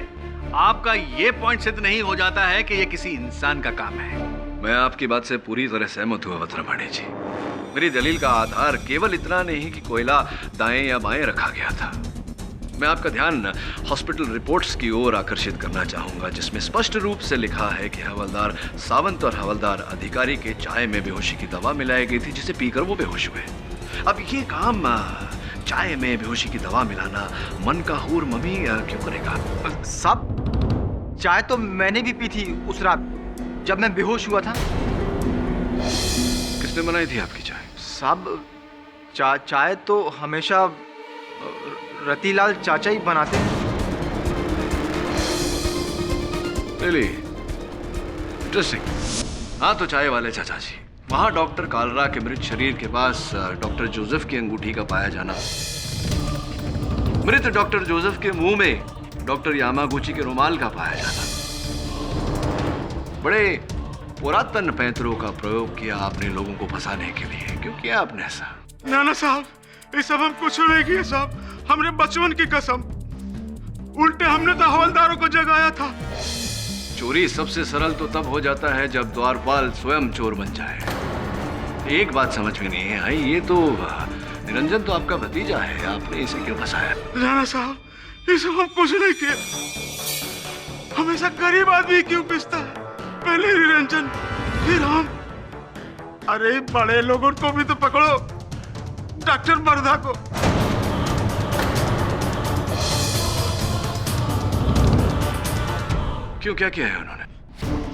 आपका यह पॉइंट सिद्ध नहीं हो जाता है कि यह किसी इंसान का काम है। मैं आपकी बात से पूरी तरह सहमत हूं अवत्रमणि जी। मेरी दलील का आधार केवल इतना नहीं कि कोयला दाएं या बाएं रखा गया था। मैं आपका ध्यान हॉस्पिटल रिपोर्ट्स की ओर आकर्षित करना चाहूंगा, जिसमें स्पष्ट रूप से लिखा है कि हवलदार सावंत और हवलदार अधिकारी के चाय में बेहोशी की दवा मिलाई गई थी, जिसे पीकर वो बेहोश हुए। अब ये काम चाय में बेहोशी की दवा मिलाना मनकाहूर मम्मी क्यों करेगा? साहब, चाय तो मैंने भी पी थी उस रात जब मैं बेहोश हुआ था। किसने बनाई थी आपकी चाय? साहब, चाय तो हमेशा रतिलाल चाचा ही बनाते हैं। Really interesting. हाँ, तो चाय वाले चाचा जी, वहां डॉक्टर कालरा के मृत शरीर के पास डॉक्टर जोसेफ की अंगूठी का पाया जाना, मृत डॉक्टर जोसेफ के मुंह में डॉक्टर यामागुची के रुमाल का पाया जाना, बड़े पुरातन पैंतरों का प्रयोग किया आपने लोगों को फंसाने के लिए। क्यों किया आपने ऐसा? नाना साहब, ये सब हम कुछ नहीं किए साहब, हमने बचपन की कसम। उल्टे हमने तो हवलदारों को जगाया था। चोरी सबसे सरल तो तब हो जाता है जब द्वारपाल स्वयं चोर बन जाए। एक बात समझ में नहीं आई, ये तो निरंजन तो आपका भतीजा है, आपने इसे क्यों फंसाया? राणा साहब, ये सब हम कुछ नहीं किए। हमेशा गरीब आदमी क्यों पिसता है? पहले निरंजन फिर हम। अरे बड़े लोगों को भी तो पकड़ो, डॉक्टर वर्धा को। क्यों, क्या किया है उन्होंने?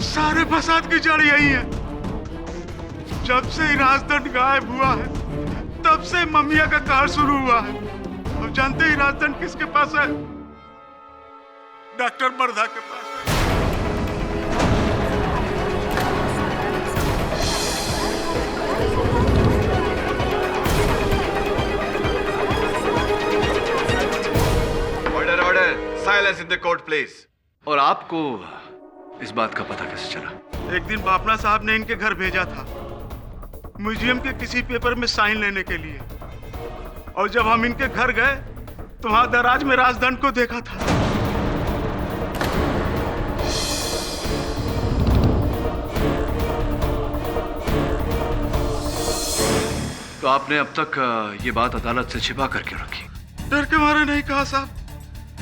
सारे फसाद की जड़ यही है। जब से राजदंड गायब हुआ है तब से ममिया का कहर शुरू हुआ है। अब जानते ही राजदंड किसके पास है? डॉक्टर वर्धा के पास। Order order, silence in the court please. और आपको इस बात का पता कैसे चला? एक दिन बापना साहब ने इनके घर भेजा था म्यूजियम के किसी पेपर में साइन लेने के लिए, और जब हम इनके घर गए तो वहां दराज में राजदंड को देखा था। तो आपने अब तक ये बात अदालत से छिपा करके रखी? डर के मारे नहीं कहा साहब।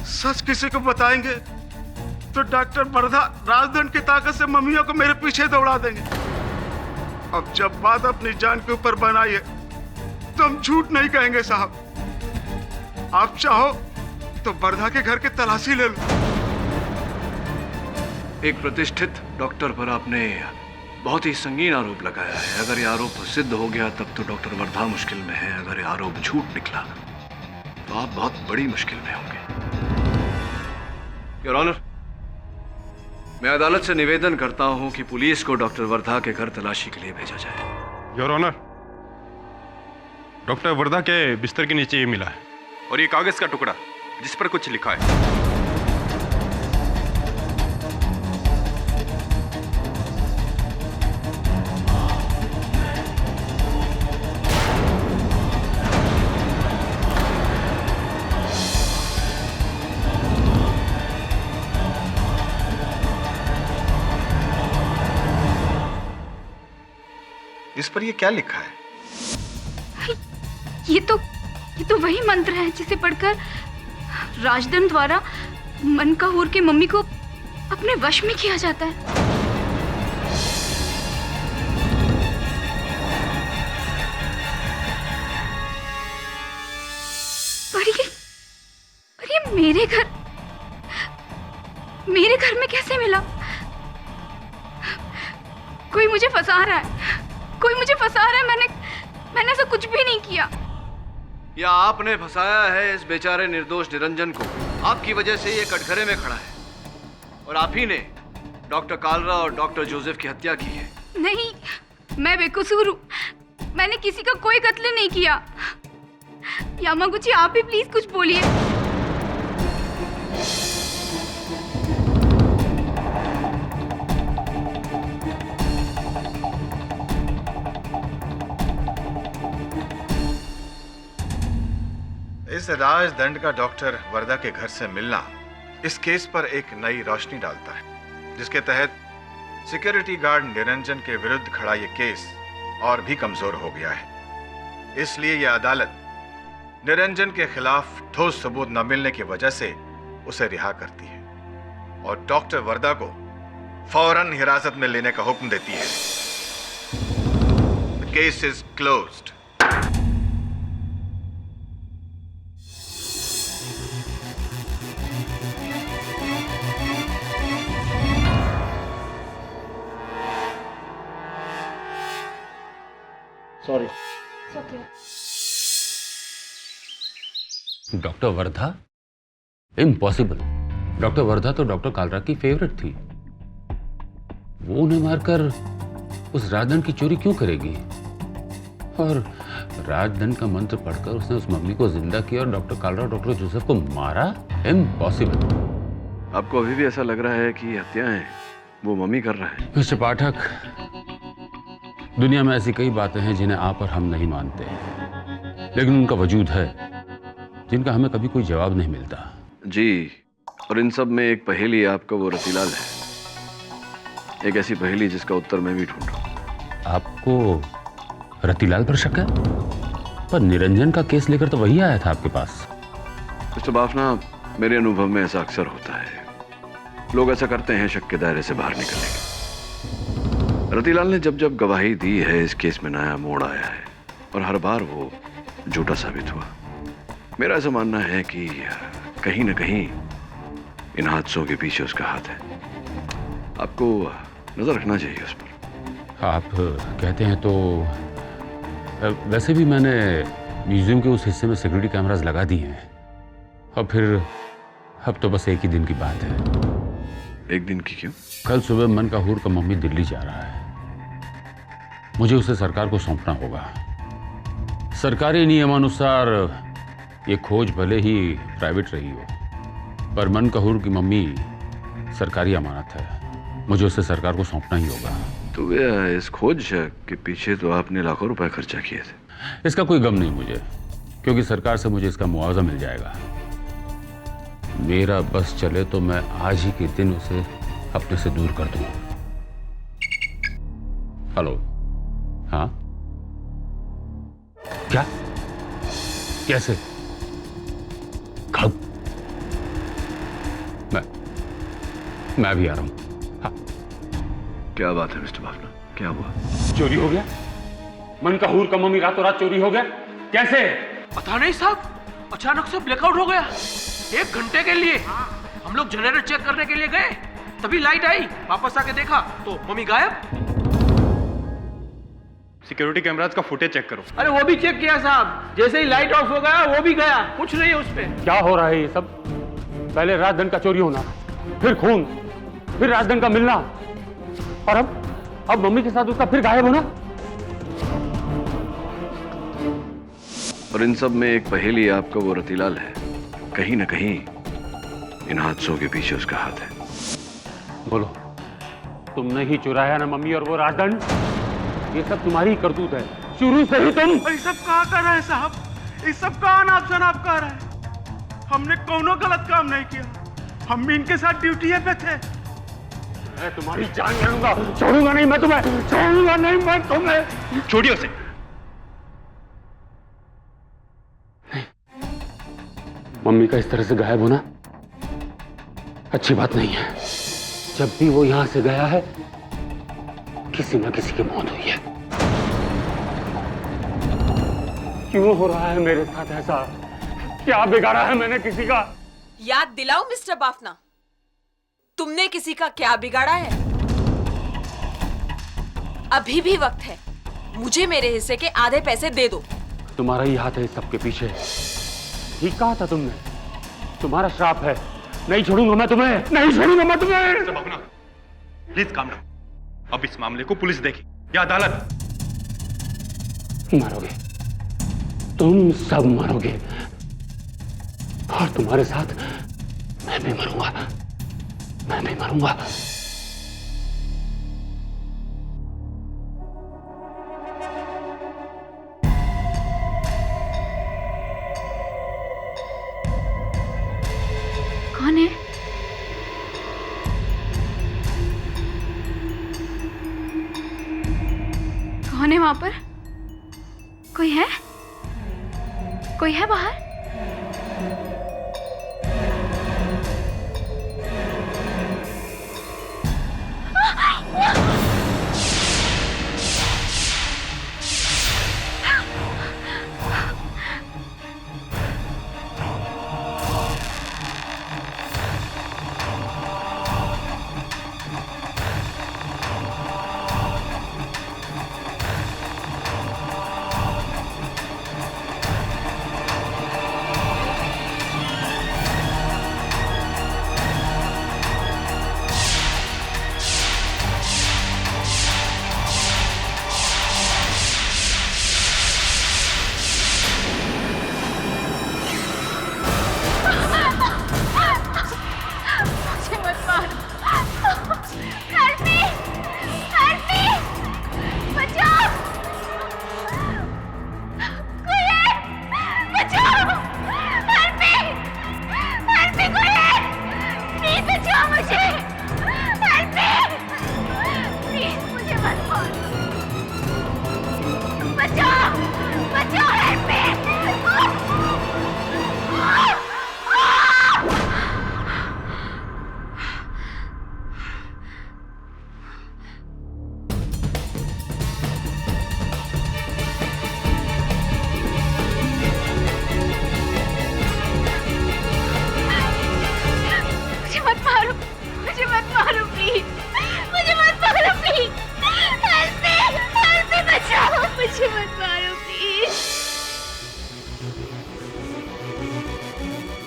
सच किसी को बताएंगे तो डॉक्टर वर्धा राजदंड की ताकत से मम्मियों को मेरे पीछे दौड़ा देंगे। अब जब बात अपनी जान के ऊपर बनाई है तो हम झूठ नहीं कहेंगे साहब। आप चाहो तो वर्धा के घर की तलाशी ले लो। एक प्रतिष्ठित डॉक्टर पर आपने बहुत ही संगीन आरोप लगाया है। अगर ये आरोप सिद्ध हो गया तब तो डॉक्टर वर्धा मुश्किल में है। अगर ये आरोप झूठ निकला तो आप बहुत बड़ी मुश्किल में होंगे। योर ऑनर, मैं अदालत से निवेदन करता हूं कि पुलिस को डॉक्टर वर्धा के घर तलाशी के लिए भेजा जाए। योर ऑनर, डॉक्टर वर्धा के बिस्तर के नीचे ये मिला है, और ये कागज का टुकड़ा जिस पर कुछ लिखा है। इस पर ये क्या लिखा है? ये तो वही मंत्र है जिसे पढ़कर राजदंड द्वारा मनकाहूर की मम्मी को अपने वश में किया जाता है। पर ये मेरे घर में कैसे मिला? कोई मुझे फंसा रहा है, कोई मुझे फंसा रहा है। मैंने ऐसा कुछ भी नहीं किया। या आपने फंसाया है इस बेचारे निर्दोष निरंजन को। आपकी वजह से ये कटघरे में खड़ा है, और आप ही ने डॉक्टर कालरा और डॉक्टर जोसेफ की हत्या की है। नहीं, मैं बेकसूर हूँ। मैंने किसी का कोई कत्ल नहीं किया। यामागुची, आप भी प्लीज कुछ बोलिए। इस राजदंड का डॉक्टर वर्धा के घर से मिलना इस केस पर एक नई रोशनी डालता है, जिसके तहत सिक्योरिटी गार्ड निरंजन के विरुद्ध खड़ा यह केस और भी कमजोर हो गया है। इसलिए यह अदालत निरंजन के खिलाफ ठोस सबूत न मिलने की वजह से उसे रिहा करती है और डॉक्टर वर्धा को फौरन हिरासत में लेने का हुक्म देती है। The case is closed. Sorry. Doctor Wardha? Impossible. Doctor Wardha तो डॉक्टर कालरा की फेवरेट थी। वो उन्हें मारकर उस राजदंड की चोरी क्यों करेगी? और राजदंड का मंत्र पढ़कर उसने उस मम्मी को जिंदा किया और डॉक्टर कालरा और डॉक्टर जोसेफ को मारा? इम्पॉसिबल। आपको अभी भी ऐसा लग रहा है कि हत्याएं वो मम्मी कर रहा है? मिस्टर पाठक, दुनिया में ऐसी कई बातें हैं जिन्हें आप और हम नहीं मानते, लेकिन उनका वजूद है जिनका हमें कभी कोई जवाब नहीं मिलता। जी, और इन सब में एक पहेली आपका वो रतीलाल है। एक ऐसी पहेली जिसका उत्तर मैं भी ढूंढ रहा हूं। आपको रतीलाल पर शक है? पर निरंजन का केस लेकर तो वही आया था आपके पास। मिस्टर बाफना, मेरे अनुभव में ऐसा अक्सर होता है। लोग ऐसा करते हैं शक के दायरे से बाहर निकलने के। रतिलाल ने जब जब गवाही दी है इस केस में नया मोड़ आया है और हर बार वो झूठा साबित हुआ। मेरा ऐसा मानना है कि कहीं ना कहीं इन हादसों के पीछे उसका हाथ है। आपको नजर रखना चाहिए उस पर। आप कहते हैं तो वैसे भी मैंने म्यूजियम के उस हिस्से में सिक्योरिटी कैमरास लगा दिए हैं और फिर अब तो बस एक ही दिन की बात है। एक दिन की क्यों? कल सुबह मनकाहूर का मम्मी दिल्ली जा रहा है। मुझे उसे सरकार को सौंपना होगा। सरकारी नियमानुसार ये खोज भले ही प्राइवेट रही हो, पर मनकाहूर की मम्मी सरकारी अमानत है। मुझे उसे सरकार को सौंपना ही होगा। तो इस खोज के पीछे तो आपने लाखों रुपए खर्चा किए थे। इसका कोई गम नहीं मुझे, क्योंकि सरकार से मुझे इसका मुआवजा मिल जाएगा। मेरा बस चले तो मैं आज ही के दिन उसे अपने से दूर कर दूं। हेलो, हाँ, क्या, कैसे, कब? मैं भी आ रहा हूं। हाँ। क्या बात है मिस्टर बाफना, क्या हुआ? चोरी हो गया? मनकाहूर का मम्मी रातों रात चोरी हो गया? कैसे? पता नहीं साहब, अचानक से ब्लैकआउट हो गया। 1 घंटे के लिए हम लोग जनरेटर चेक करने के लिए गए, तभी लाइट आई। वापस आके देखा तो मम्मी गायब। सिक्योरिटी कैमरास का फुटेज चेक करो। अरे वो भी चेक किया साहब, जैसे ही लाइट ऑफ हो गया वो भी गया, कुछ नहीं है उसपे। क्या हो रहा है ये सब? पहले राजधन का चोरी होना, फिर खून, फिर राजधन का मिलना, और अब मम्मी के साथ उसका फिर गायब होना। और इन सब में एक पहेली आपका वो रतिलाल है। कहीं ना कहीं इन हादसों के पीछे उसका हाथ है। बोलो, तुमने ही चुराया ना मम्मी और वो राजधन? ये सब तुम्हारी ही करतूत है, शुरू से ही तुम। ये सब कहाँ कर रहे हैं साहब? ये सब कहाँ नाप शनाप कर रहे हैं? हमने कोनो गलत काम नहीं किया। हम भी इनके साथ ड्यूटी पे थे। मैं तुम्हारी जान ले लूंगा, छोड़ूंगा नहीं मैं तुम्हें, छोड़ूंगा नहीं मैं तुम्हें। छोड़िए उसे। मम्मी का इस तरह से गायब होना अच्छी बात नहीं है। जब भी वो यहां से गया है, किसी न किसी की मौत हुई है। क्यों हो रहा है मेरे साथ ऐसा? क्या बिगाड़ा है मैंने किसी का? याद दिलाओ मिस्टर बाफना, तुमने किसी का क्या बिगाड़ा है? अभी भी वक्त है, मुझे मेरे हिस्से के आधे पैसे दे दो। तुम्हारा ही हाथ है इस सबके पीछे। ठीक कहा था तुमने, तुम्हारा श्राप है। नहीं छोड़ूंगा मैं तुम्हें, नहीं छोड़ूंगा मैं तुम्हें। Please calm down. अब इस मामले को पुलिस देखे या अदालत। मरोगे, तुम सब मरोगे, और तुम्हारे साथ मैं भी मरूंगा, मैं भी मरूंगा। कौन है? कौन है वहां पर? कोई है? कोई है बाहर?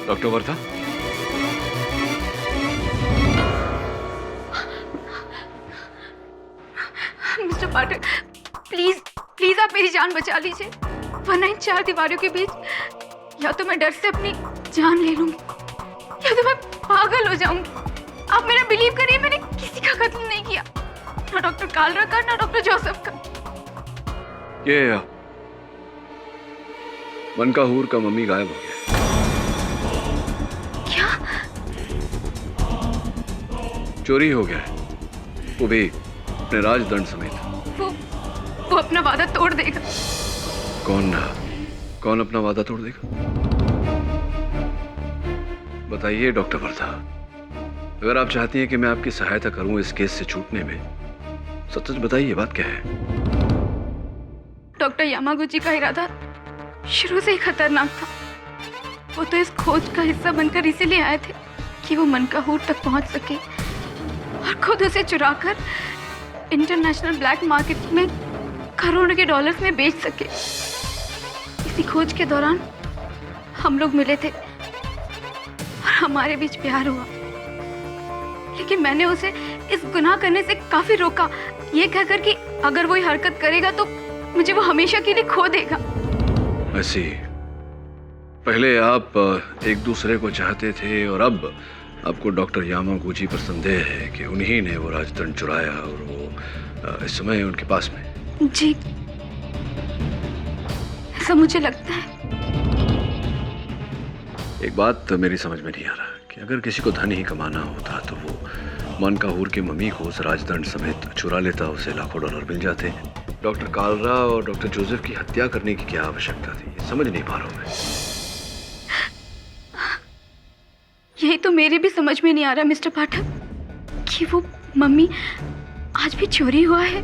Doctor Wardha, mister Pathak, please please आप मेरी जान बचा लीजिए, वरना इन चार दीवारों के बीच या तो मैं डर से अपनी जान ले लूंगी या तो मैं पागल हो जाऊंगी। आप मेरा बिलीव करिए, मैंने किसी का कत्ल नहीं किया, ना डॉक्टर कालरा का ना डॉक्टर जोसेफ का। ये मनकाहूर का मम्मी गायब हो गया। क्या? चोरी हो गया है, वो भी अपने राजदंड समेत। वो अपना वादा तोड़ देगा। कौन अपना वादा तोड़ देगा? बताइए डॉक्टर वर्धा, अगर आप चाहती हैं कि मैं आपकी सहायता करूं इस केस से छूटने में, सच बताइए, बात क्या है? डॉक्टर यामागुची का इरादा शुरू से ही खतरनाक था। वो तो इस खोज का हिस्सा बनकर इसीलिए आए थे कि वो मनकाहूर तक पहुंच सके और खुद उसे चुराकर इंटरनेशनल ब्लैक मार्केट में करोड़ों के डॉलर्स में बेच सके। इसी खोज के दौरान हम लोग मिले थे और हमारे बीच प्यार हुआ, लेकिन मैंने उसे इस गुनाह करने से काफी रोका, ये कहकर कि अगर वो ये हरकत करेगा तो मुझे वो हमेशा के लिए खो देगा। ऐसी पहले आप एक दूसरे को चाहते थे और अब आपको डॉक्टर यामागुची पर संदेह है कि उन्हीं ने वो राजदंड चुराया और वो इस समय उनके पास में। जी, ऐसा मुझे लगता है। एक बात मेरी समझ में नहीं आ रहा कि अगर किसी को धन ही कमाना होता तो वो मनकाहूर की मम्मी को उस राजदंड समेत चुरा लेता, उसे लाखों डॉलर मिल जाते। डॉक्टर कालरा और डॉक्टर जोसेफ की हत्या करने की क्या आवश्यकता थी, ये समझ नहीं पा रहा हूं मैं। यही तो मेरे भी समझ में नहीं आ रहा मिस्टर पाठक कि वो मम्मी आज भी चोरी हुआ है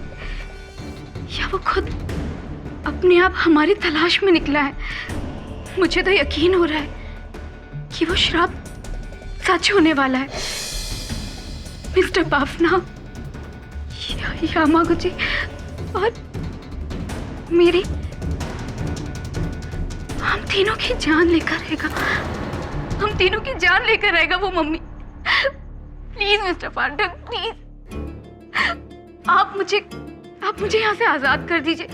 या वो खुद अपने आप हमारी तलाश में निकला है। मुझे तो यकीन हो रहा है कि वो श्राप सच होने वाला है। मिस्टर बाफना, यामागुची और मेरी, हम तीनों की जान लेकर रहेगा, हम तीनों की जान लेकर रहेगा वो mummy. Please mister Pathak, please आप मुझे यहाँ से आजाद कर दीजिए।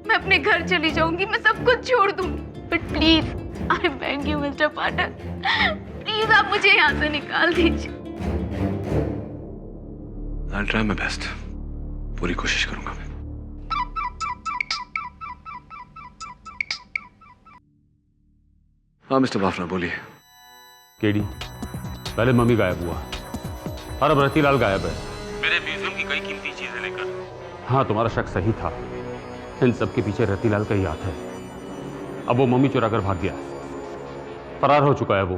मैं अपने घर चली जाऊंगी, मैं सब कुछ छोड़ दूंगी, but please I beg you mister Pathak, please आप मुझे यहाँ से निकाल दीजिए। I'll try my best, पूरी कोशिश करूंगा मैं। हाँ मिस्टर बाफना, बोलिए। केडी, पहले मम्मी गायब हुआ और अब रतीलाल गायब है। मेरे म्यूजियम की कई कीमती चीजें लेकर। हाँ, तुम्हारा शक सही था, इन सब के पीछे रतीलाल का ही हाथ है। अब वो मम्मी चुरा कर भाग गया, फरार हो चुका है वो।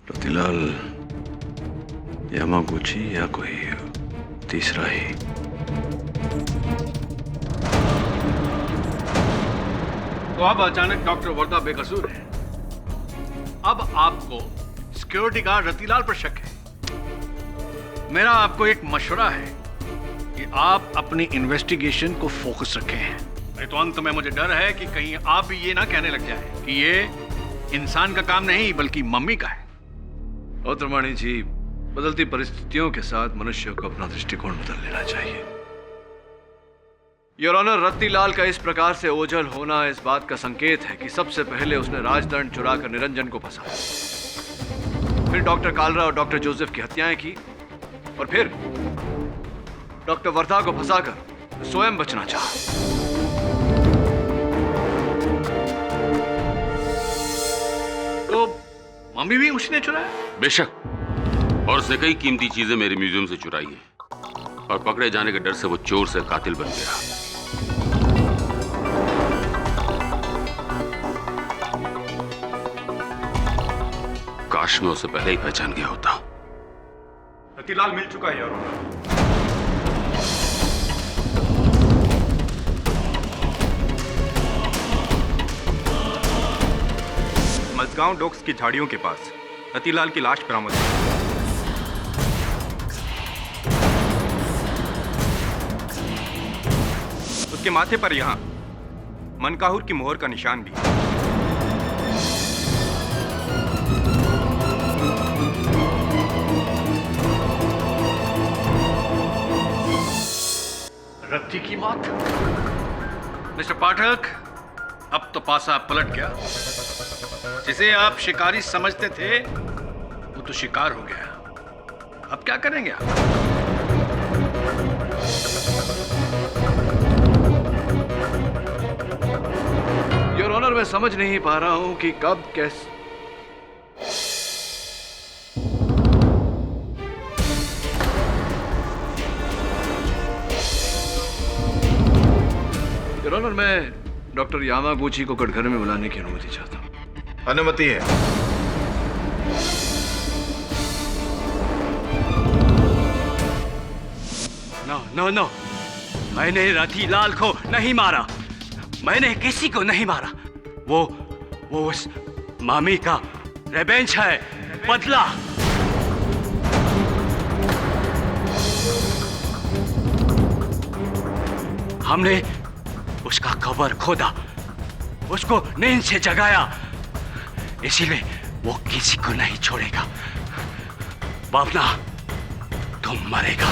रतीलाल, यामागुची या कोई तीसरा ही? तो अब अचानक डॉक्टर वर्धा बेकसूर है। अब आपको सिक्योरिटी गार्ड रतीलाल पर शक है। मेरा आपको एक मशवरा है कि आप अपनी इन्वेस्टिगेशन को फोकस रखें। नहीं तो अंत में मुझे डर है कि कहीं आप ये ना कहने लग जाए कि ये इंसान का काम नहीं बल्कि मम्मी का है। और त्रिमाणी जी, बदलती परिस्थितियों के साथ मनुष्य को अपना दृष्टिकोण बदल लेना चाहिए। योर ऑनर, रत्तीलाल का इस प्रकार से ओझल होना इस बात का संकेत है कि सबसे पहले उसने राजदंड चुराकर निरंजन को फंसाया, फिर डॉक्टर कालरा और डॉक्टर जोसेफ की हत्याएं की और फिर डॉक्टर वर्धा को फंसाकर स्वयं बचना चाहा। तो मम्मी भी उसने चुराया? बेशक, और उसने कई कीमती चीजें मेरे म्यूजियम से चुराई हैं और पकड़े जाने के डर से वो चोर से कातिल बन गया। काश मैं उसे पहले ही पहचान गया होता। रतीलाल मिल चुका है, योर ऑनर। मजगांव डॉक्स की झाड़ियों के पास रतीलाल की लाश बरामद हुई। उसके माथे पर यहाँ मनकाहूर की मोहर का निशान भी है। रत्ती की मौत। मिस्टर पाठक, अब तो पासा पलट गया। जिसे आप शिकारी समझते थे वो तो शिकार हो गया। अब क्या करेंगे आप? योर ऑनर, मैं समझ नहीं पा रहा हूं कि कब कैसे। योर ऑनर, मैं डॉक्टर यामागुची को कटघरे में बुलाने की अनुमति चाहता हूं। अनुमति है। नो नो नो, मैंने रतिलाल को नहीं मारा। मैंने किसी को नहीं मारा। वो उस मामी का रिवेंज है, बदला। हमने उसका कबर खोदा, उसको नींद से जगाया, इसीलिए वो किसी को नहीं छोड़ेगा। वरना तुम मरेगा।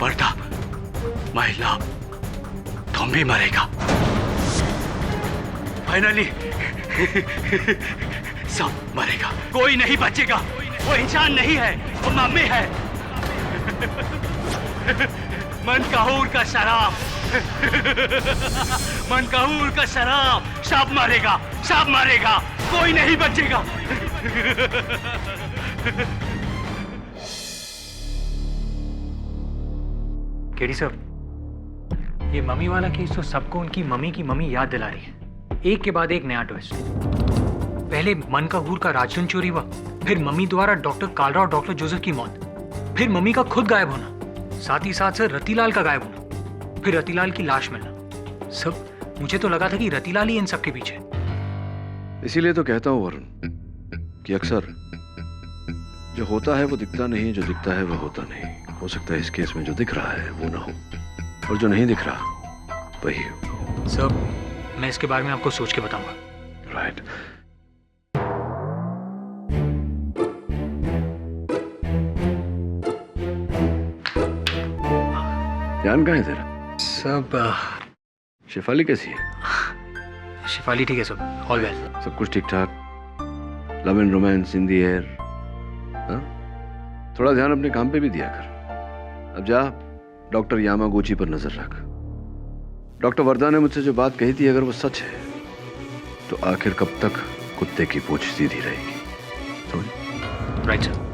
पर्दा, महिला, तुम भी मरेगा। फाइनली सब मरेगा, कोई नहीं बचेगा। वो इंसान नहीं है, वो मम्मी है। मनकाहूर का शराब, मनकाहूर का शराब। सब मरेगा, सब मरेगा, कोई नहीं बचेगा। केडी साहब, ये मम्मी वाला केस तो सबको उनकी मम्मी याद दिला रही है। एक के बाद एक नया ट्विस्ट। पहले मनकाहूर का राजन चोरी हुआ, फिर मम्मी द्वारा डॉक्टर कालरा और डॉक्टर जोसेफ की मौत, फिर मम्मी का खुद गायब होना, साथ ही साथ सर रतिलाल का गायब होना, फिर रतिलाल की लाश मिलना। सब मुझे तो लगा था कि रतिलाल ही इन सब के पीछे। इसीलिए तो कहता हूं वरुण कि अक्सर जो होता है वो दिखता नहीं, जो दिखता है वो होता नहीं। हो सकता है इस केस में जो दिख रहा है वो ना हो, और जो नहीं दिख रहा वही हो। सर, मैं इसके बारे में आपको सोच के बताऊंगा। राइट। ध्यान कहाँ है तेरा? सब शिफाली कैसी है? शिफाली ठीक है सब, ऑल वेल। सब कुछ ठीक ठाक? Love and romance in the air? थोड़ा ध्यान अपने काम पे भी दिया कर। अब जा डॉक्टर यामागुची पर नजर रख। डॉक्टर वर्धा ने मुझसे जो बात कही थी, अगर वो सच है तो आखिर कब तक कुत्ते की पूंछ सीधी रहेगी? Right sir.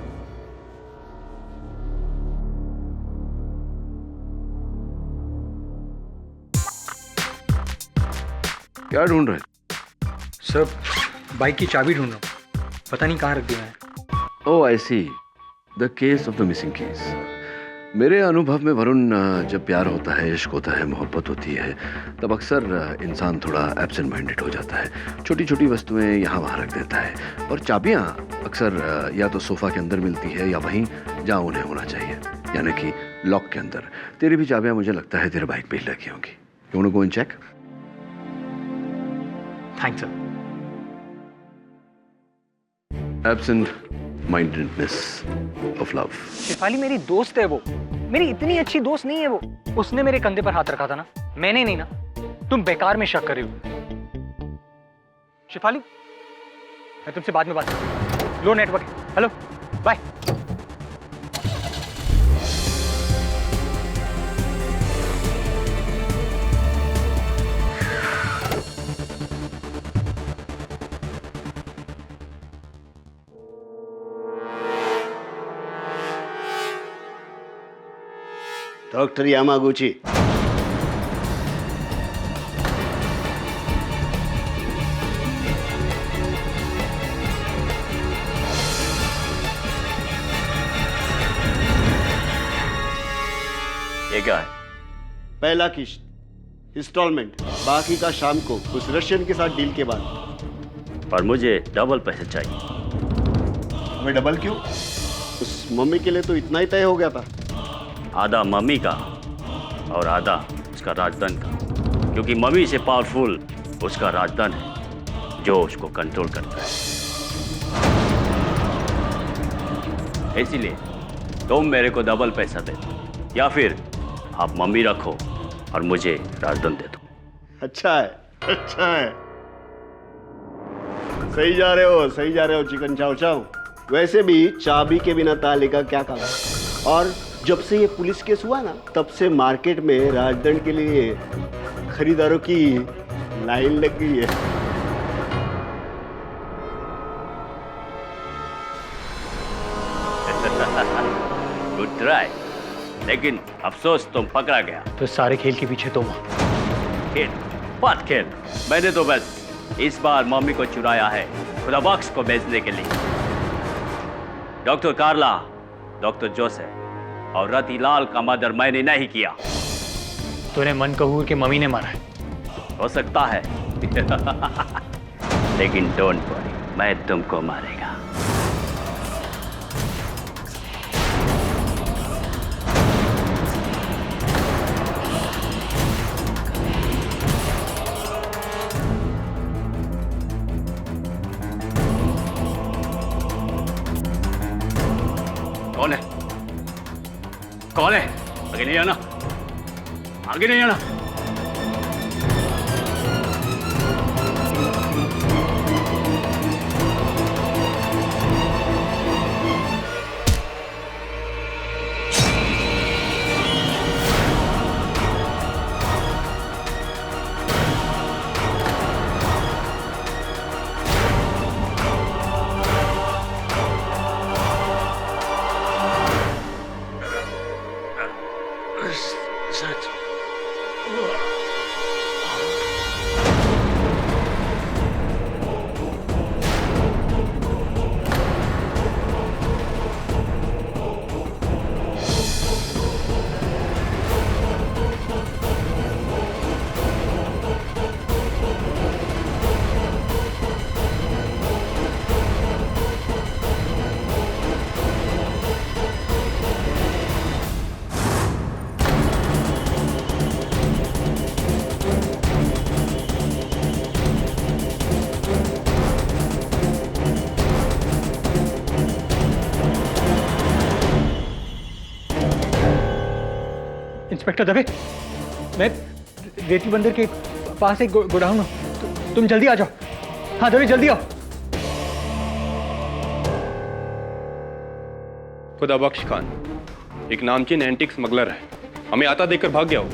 क्या ढूंढ रहे? सर, बाइक की चाबी ढूंढ रहा हूँ, पता नहीं कहाँ रख दी मैंने। Oh I see, the case of the missing case. मेरे अनुभव में वरुण, जब प्यार होता है, इश्क होता है, मोहब्बत होती है, तब अक्सर इंसान थोड़ा एब्सेंट माइंडेड हो जाता है। छोटी छोटी वस्तुएं यहाँ वहाँ रख देता है, और चाबियाँ अक्सर या तो सोफा के अंदर मिलती है या वहीं जहाँ उन्हें होना चाहिए, यानी कि लॉक के अंदर। तेरी भी चाबियाँ मुझे लगता है तेरे बाइक पे ही लगी होंगी। You want to go and check? Thanks sir. Absent mindedness of love. Shifali मेरी दोस्त है, वो मेरी इतनी अच्छी दोस्त नहीं है वो। उसने मेरे कंधे पर हाथ रखा था ना, मैंने नहीं ना। तुम बेकार में शक कर रही हो। शिफाली, मैं तुमसे बाद में बात करूँ। Low network. Hello, bye. Doctor Yamaguchi, ये क्या है? पहला किस्त इंस्टॉलमेंट, बाकी का शाम को उस रशियन के साथ डील के बाद। पर मुझे डबल पैसे चाहिए। हमें डबल क्यों? उस मम्मी के लिए तो इतना ही तय हो गया था। आधा मम्मी का और आधा उसका राजधन का, क्योंकि मम्मी से पावरफुल उसका राजधन है जो उसको कंट्रोल करता है। इसीलिए तुम मेरे को डबल पैसा दे। या फिर आप मम्मी रखो और मुझे राजदंड दे दो। अच्छा है, अच्छा है। सही जा रहे हो चिकन चाव चाव। वैसे भी चाबी के बिना ताले का क्या काम। और जब से ये पुलिस केस हुआ ना, तब से मार्केट में राजदंड के लिए खरीदारों की लाइन लग गई है। गुड ट्राई, लेकिन अफसोस तुम पकड़ा गया। तो सारे खेल के पीछे तुम। खेल बात खेल, मैंने तो बस इस बार मम्मी को चुराया है खुदा बख्श को बेचने के लिए। डॉक्टर कार्ला, डॉक्टर जोसेफ और रतिलाल का मर्डर मैंने नहीं किया। तूने मन कहूर के मम्मी ने मारा है। हो सकता है लेकिन डोंट वरी, मैं तुमको मारेगा। कौन है? कौन है? आगे नहीं आना, आगे नहीं आना। इंस्पेक्टर दवे, मैं रेती बंदर के पास एक गोडाउन हूँ, तुम जल्दी आ जाओ। हाँ दवे, जल्दी आओ। खुदा बख्श खान एक नामचीन एंटीक स्मगलर है, हमें आता देखकर भाग गया हो।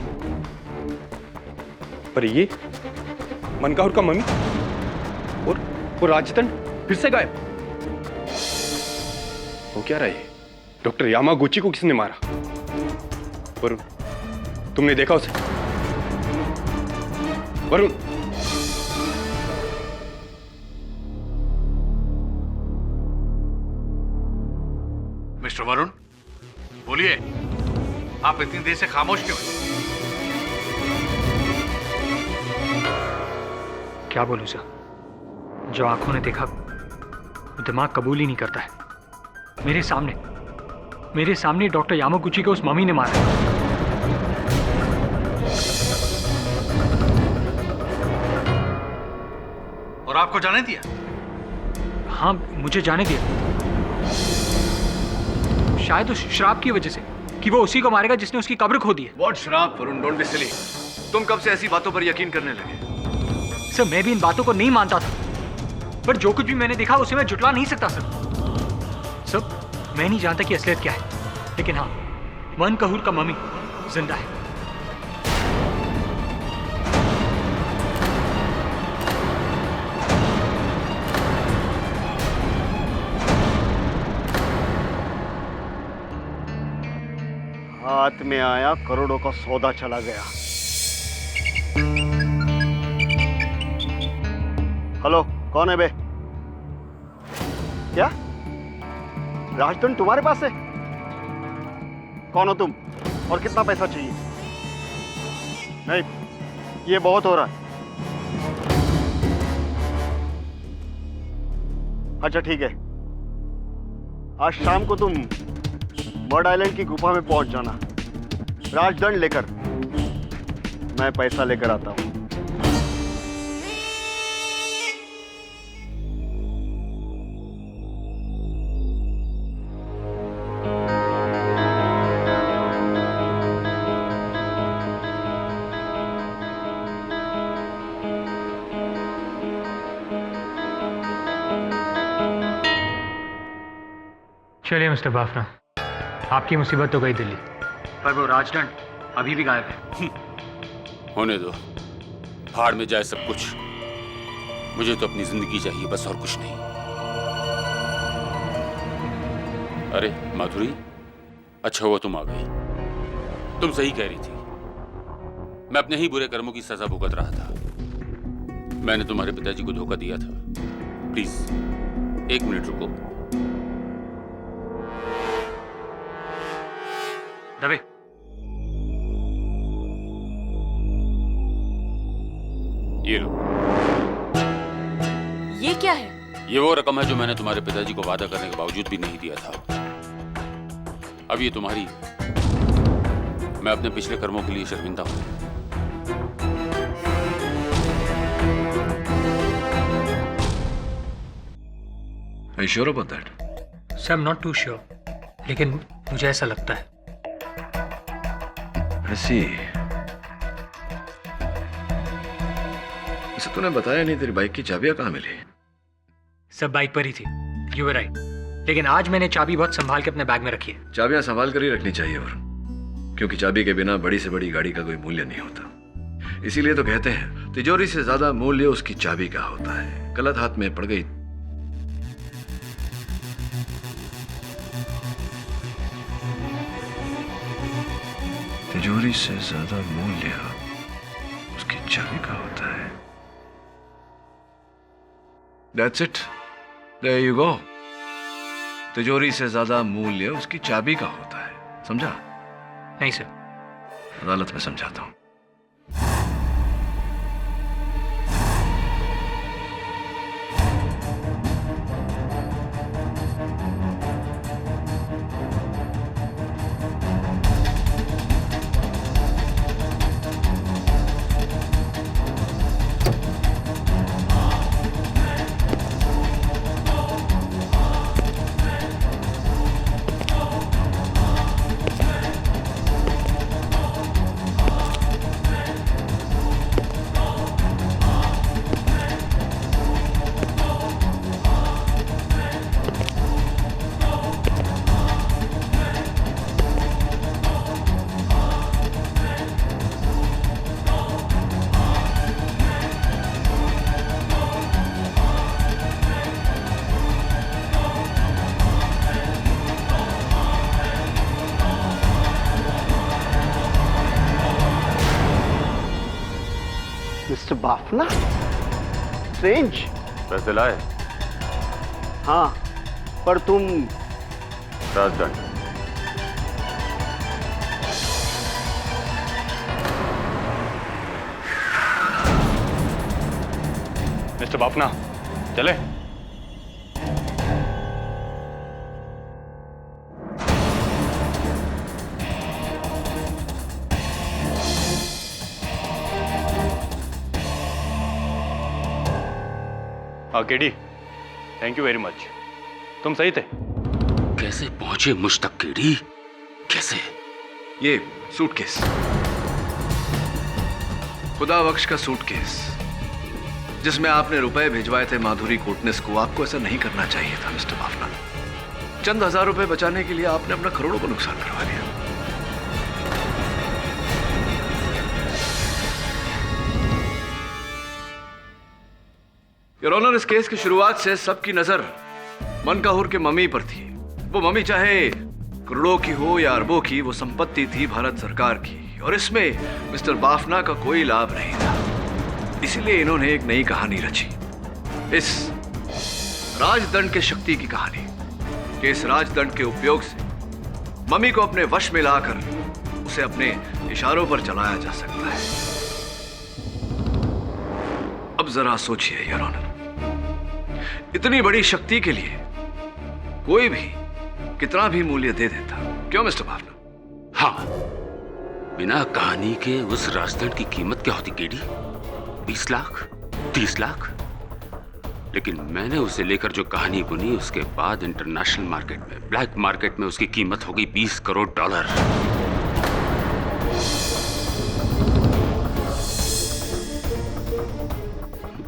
पर ये मनकाहुर का मम्मी और वो राजदंड फिर से गायब। वो क्या रहा है? डॉक्टर यामागुची को किसने मारा? वरुण, तुमने देखा उसे? वरुण, मिस्टर वरुण, बोलिए, आप इतनी देर से खामोश क्यों हैं? क्या बोलूं सर, जो आंखों ने देखा वो दिमाग कबूल ही नहीं करता है। मेरे सामने डॉक्टर यामागुची को उस मम्मी ने मारा। और आपको जाने दिया? हाँ, मुझे जाने दिया। शायद उस श्राप की वजह से कि वो उसी को मारेगा जिसने उसकी कब्र खो दी है। What श्राप वरुण? Don't be silly. तुम कब से ऐसी बातों पर यकीन करने लगे? सर, मैं भी इन बातों को नहीं मानता था, पर जो कुछ भी मैंने देखा उसे मैं जुटला नहीं सकता सर। सर, मैं नहीं जानता कि असलियत क्या है, लेकिन हाँ, मन कहूर का मम्मी जिंदा है। हाथ में आया करोड़ों का सौदा चला गया। हेलो, कौन है बे? क्या राजदंड तुम्हारे पास है? कौन हो तुम और कितना पैसा चाहिए? नहीं, ये बहुत हो रहा है। अच्छा ठीक है, आज शाम को तुम बर्ड आइलैंड की गुफा में पहुंच जाना, राजदंड लेकर। मैं पैसा लेकर आता हूं। चलिए मिस्टर बाफना, आपकी मुसीबत तो गई दिल्ली, पर वो राजदंड अभी भी गायब है। होने दो, भाड़ में जाए सब कुछ। मुझे तो अपनी जिंदगी चाहिए, बस और कुछ नहीं। अरे माधुरी, अच्छा हुआ तुम आ गई। तुम सही कह रही थी, मैं अपने ही बुरे कर्मों की सजा भुगत रहा था। मैंने तुम्हारे पिताजी को धोखा दिया था। प्लीज 1 मिनट रुको। दबे। ये लो। ये क्या है? ये वो रकम है जो मैंने तुम्हारे पिताजी को वादा करने के बावजूद भी नहीं दिया था। अब ये तुम्हारी। मैं अपने पिछले कर्मों के लिए शर्मिंदा हूं। Are you sure about that? Sir, I'm not too sure, लेकिन मुझे ऐसा लगता है। I see. वैसे तूने बताया नहीं, तेरी बाइक की चाबियां कहाँ मिली? सब बाइक पर ही थी। You were right. लेकिन आज मैंने चाबी बहुत संभाल के अपने बैग में रखी है। चाबियां संभाल कर ही रखनी चाहिए, और क्योंकि चाबी के बिना बड़ी से बड़ी गाड़ी का कोई मूल्य नहीं होता। इसीलिए तो कहते हैं तिजोरी से ज्यादा मूल्य उसकी चाबी का होता है। गलत हाथ में पड़ गई तिजोरी से ज्यादा मूल्य उसकी चाबी का होता है। That's it. There you go. तिजोरी से ज्यादा मूल्य उसकी चाबी का होता है। समझा? नहीं सर। अदालत में समझाता हूं। Mister Bafna, strange. पैसे लाए? हाँ, पर तुम राजदंड। मिस्टर बाफना, चले? KD, thank you very much. तुम सही थे। कैसे पहुंचे मुझ तक केडी? कैसे? ये सूटकेस, खुदा बख्श का सूटकेस, जिसमें आपने रुपए भिजवाए थे माधुरी कोटनेस को। आपको ऐसा नहीं करना चाहिए था मिस्टर बाफना। चंद हजार रुपए बचाने के लिए आपने अपना करोड़ों का नुकसान करवा लिया। योर ऑनर, इस केस की शुरुआत से सबकी नजर मनकाहूर के मम्मी पर थी। वो मम्मी चाहे करोड़ों की हो या अरबों की, वो संपत्ति थी भारत सरकार की, और इसमें मिस्टर बाफना का कोई लाभ नहीं था। इसीलिए इन्होंने एक नई कहानी रची, इस राजदंड के शक्ति की कहानी, कि इस राजदंड के उपयोग से मम्मी को अपने वश में लाकर उसे अपने इशारों पर चलाया जा सकता है। अब जरा सोचिए योर ऑनर, इतनी बड़ी शक्ति के लिए कोई भी कितना भी मूल्य दे देता। क्यों मिस्टर बाफना? हाँ, बिना कहानी के उस राजदंड की कीमत क्या होती केडी? 20 लाख, 30 लाख? लेकिन मैंने उसे लेकर जो कहानी बुनी, उसके बाद इंटरनेशनल मार्केट में, ब्लैक मार्केट में उसकी कीमत हो गई $20 करोड़।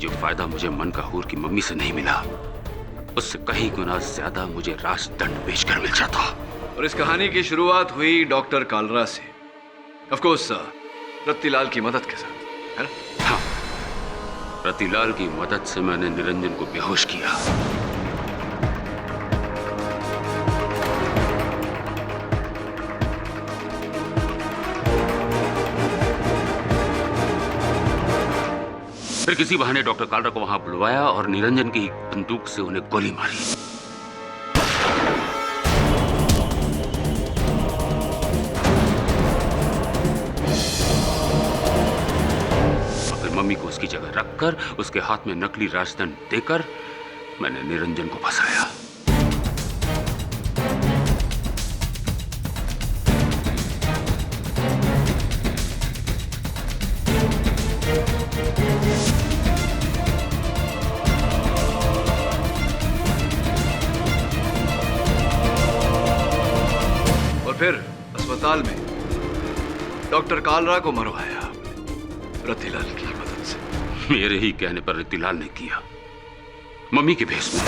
जो फायदा मुझे मनकाहूर की मम्मी से नहीं मिला, उससे कहीं गुना ज्यादा मुझे राजदंड बेचकर मिल जाता। और इस कहानी की शुरुआत हुई डॉक्टर कालरा से, ऑफ कोर्स रत्तीलाल की मदद के साथ, है ना? हाँ, रतिलाल की मदद से मैंने निरंजन को बेहोश किया। फिर किसी बहाने डॉक्टर कालरा को वहां बुलवाया और निरंजन की बंदूक से उन्हें गोली मारी। और फिर मम्मी को उसकी जगह रखकर उसके हाथ में नकली राजदंड देकर मैंने निरंजन को फंसाया। फिर अस्पताल में डॉक्टर कालरा को मरवाया रतिलाल की मदद से। मेरे ही कहने पर रतिलाल ने किया, मम्मी के भेष में।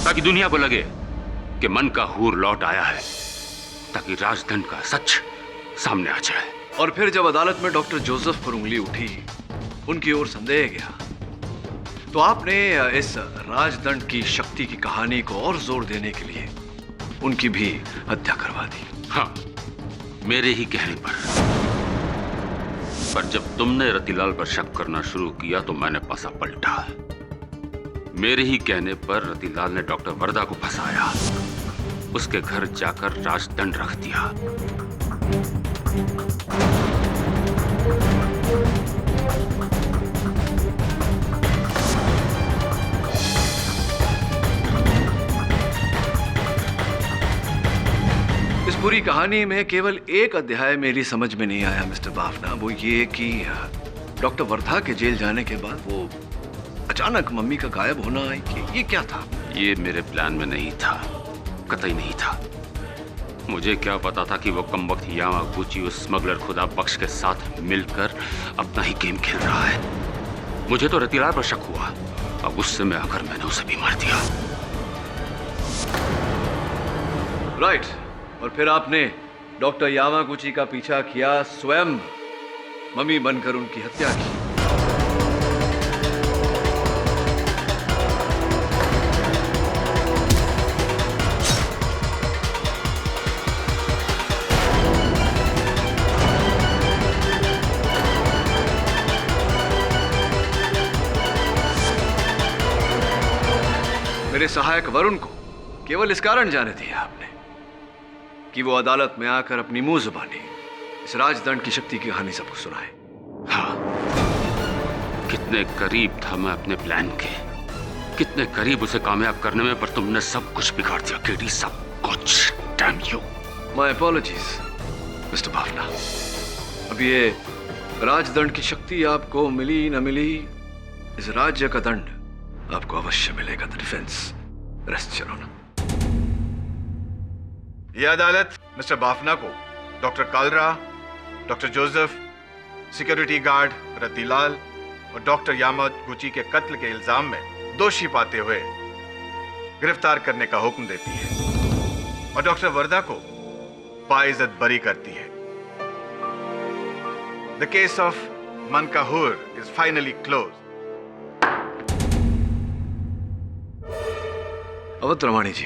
ताकि दुनिया को लगे कि मन का हूर लौट आया है, ताकि राजदंड का सच सामने आ जाए। और फिर जब अदालत में डॉक्टर जोसेफ पर उंगली उठी, उनकी ओर संदेह गया, तो आपने इस राजदंड की शक्ति की कहानी को और जोर देने के लिए उनकी भी हत्या करवा दी। हाँ, मेरे ही कहने पर जब तुमने रतिलाल पर शक करना शुरू किया तो मैंने पासा पलटा। मेरे ही कहने पर रतिलाल ने डॉक्टर वर्दा को फंसाया, उसके घर जाकर राजदंड रख दिया। इस पूरी कहानी में केवल एक अध्याय मेरी समझ में नहीं आया मिस्टर बाफना, वो ये कि डॉक्टर वर्धा के जेल जाने के बाद वो अचानक मम्मी का गायब होना, ये क्या था? ये मेरे प्लान में नहीं था, कतई नहीं था। मुझे क्या पता था कि वो कमबख्त यामागुची उस स्मगलर खुदा बख्श के साथ मिलकर अपना ही गेम खेल रहा है। मुझे तो रतिलाल पर शक हुआ, अब गुस्से में आकर मैंने उसे भी मार दिया। राइट, और फिर आपने डॉक्टर यामागुची का पीछा किया, स्वयं मम्मी बनकर उनकी हत्या की। मेरे सहायक वरुण को केवल इस कारण जाने दिया आपने कि वो अदालत में आकर अपनी मुंह जुबानी इस राजदंड की शक्ति की कहानी सबको सुनाए। हाँ, कितने करीब था मैं अपने प्लान के, कितने करीब उसे कामयाब करने में, पर तुमने सब कुछ बिगाड़ दिया केडी, सब कुछ। Damn you. My apologies mister Bafna. अब ये राजदंड की शक्ति आपको मिली न मिली, इस राज्य का दंड आपको अवश्य मिलेगा। The defence rest your honour. यह अदालत मिस्टर बाफना को doctor Kalra, doctor Joseph, security guard Ratilal और डॉक्टर यामागुची के कत्ल के इल्जाम में दोषी पाते हुए गिरफ्तार करने का हुक्म देती है और डॉक्टर वर्दा को बाइज्जत बरी करती है। द केस ऑफ मनकाहूर is finally close. Awadh Rawani ji,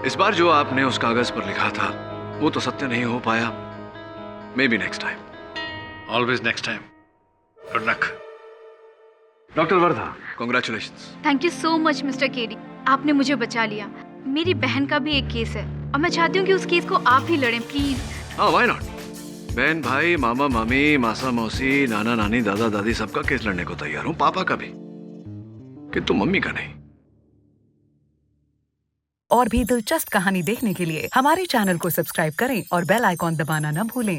इस बार जो आपने उस कागज पर लिखा था वो तो सत्य नहीं हो पाया। May be next time. Always next time. Good luck. Doctor Wardha, congratulations. Thank you so much mister KD, आपने मुझे बचा लिया। मेरी बहन का भी एक केस है और मैं चाहती हूँ कि उस केस को आप ही लड़ें, प्लीज। हाँ, व्हाई नॉट। बहन भाई, मामा मामी, मासा मौसी, नाना नानी, दादा दादी, सबका केस लड़ने को तैयार हूँ, पापा का भी, किंतु मम्मी का नहीं। और भी दिलचस्प कहानी देखने के लिए हमारे चैनल को सब्सक्राइब करें और बेल आइकॉन दबाना न भूलें।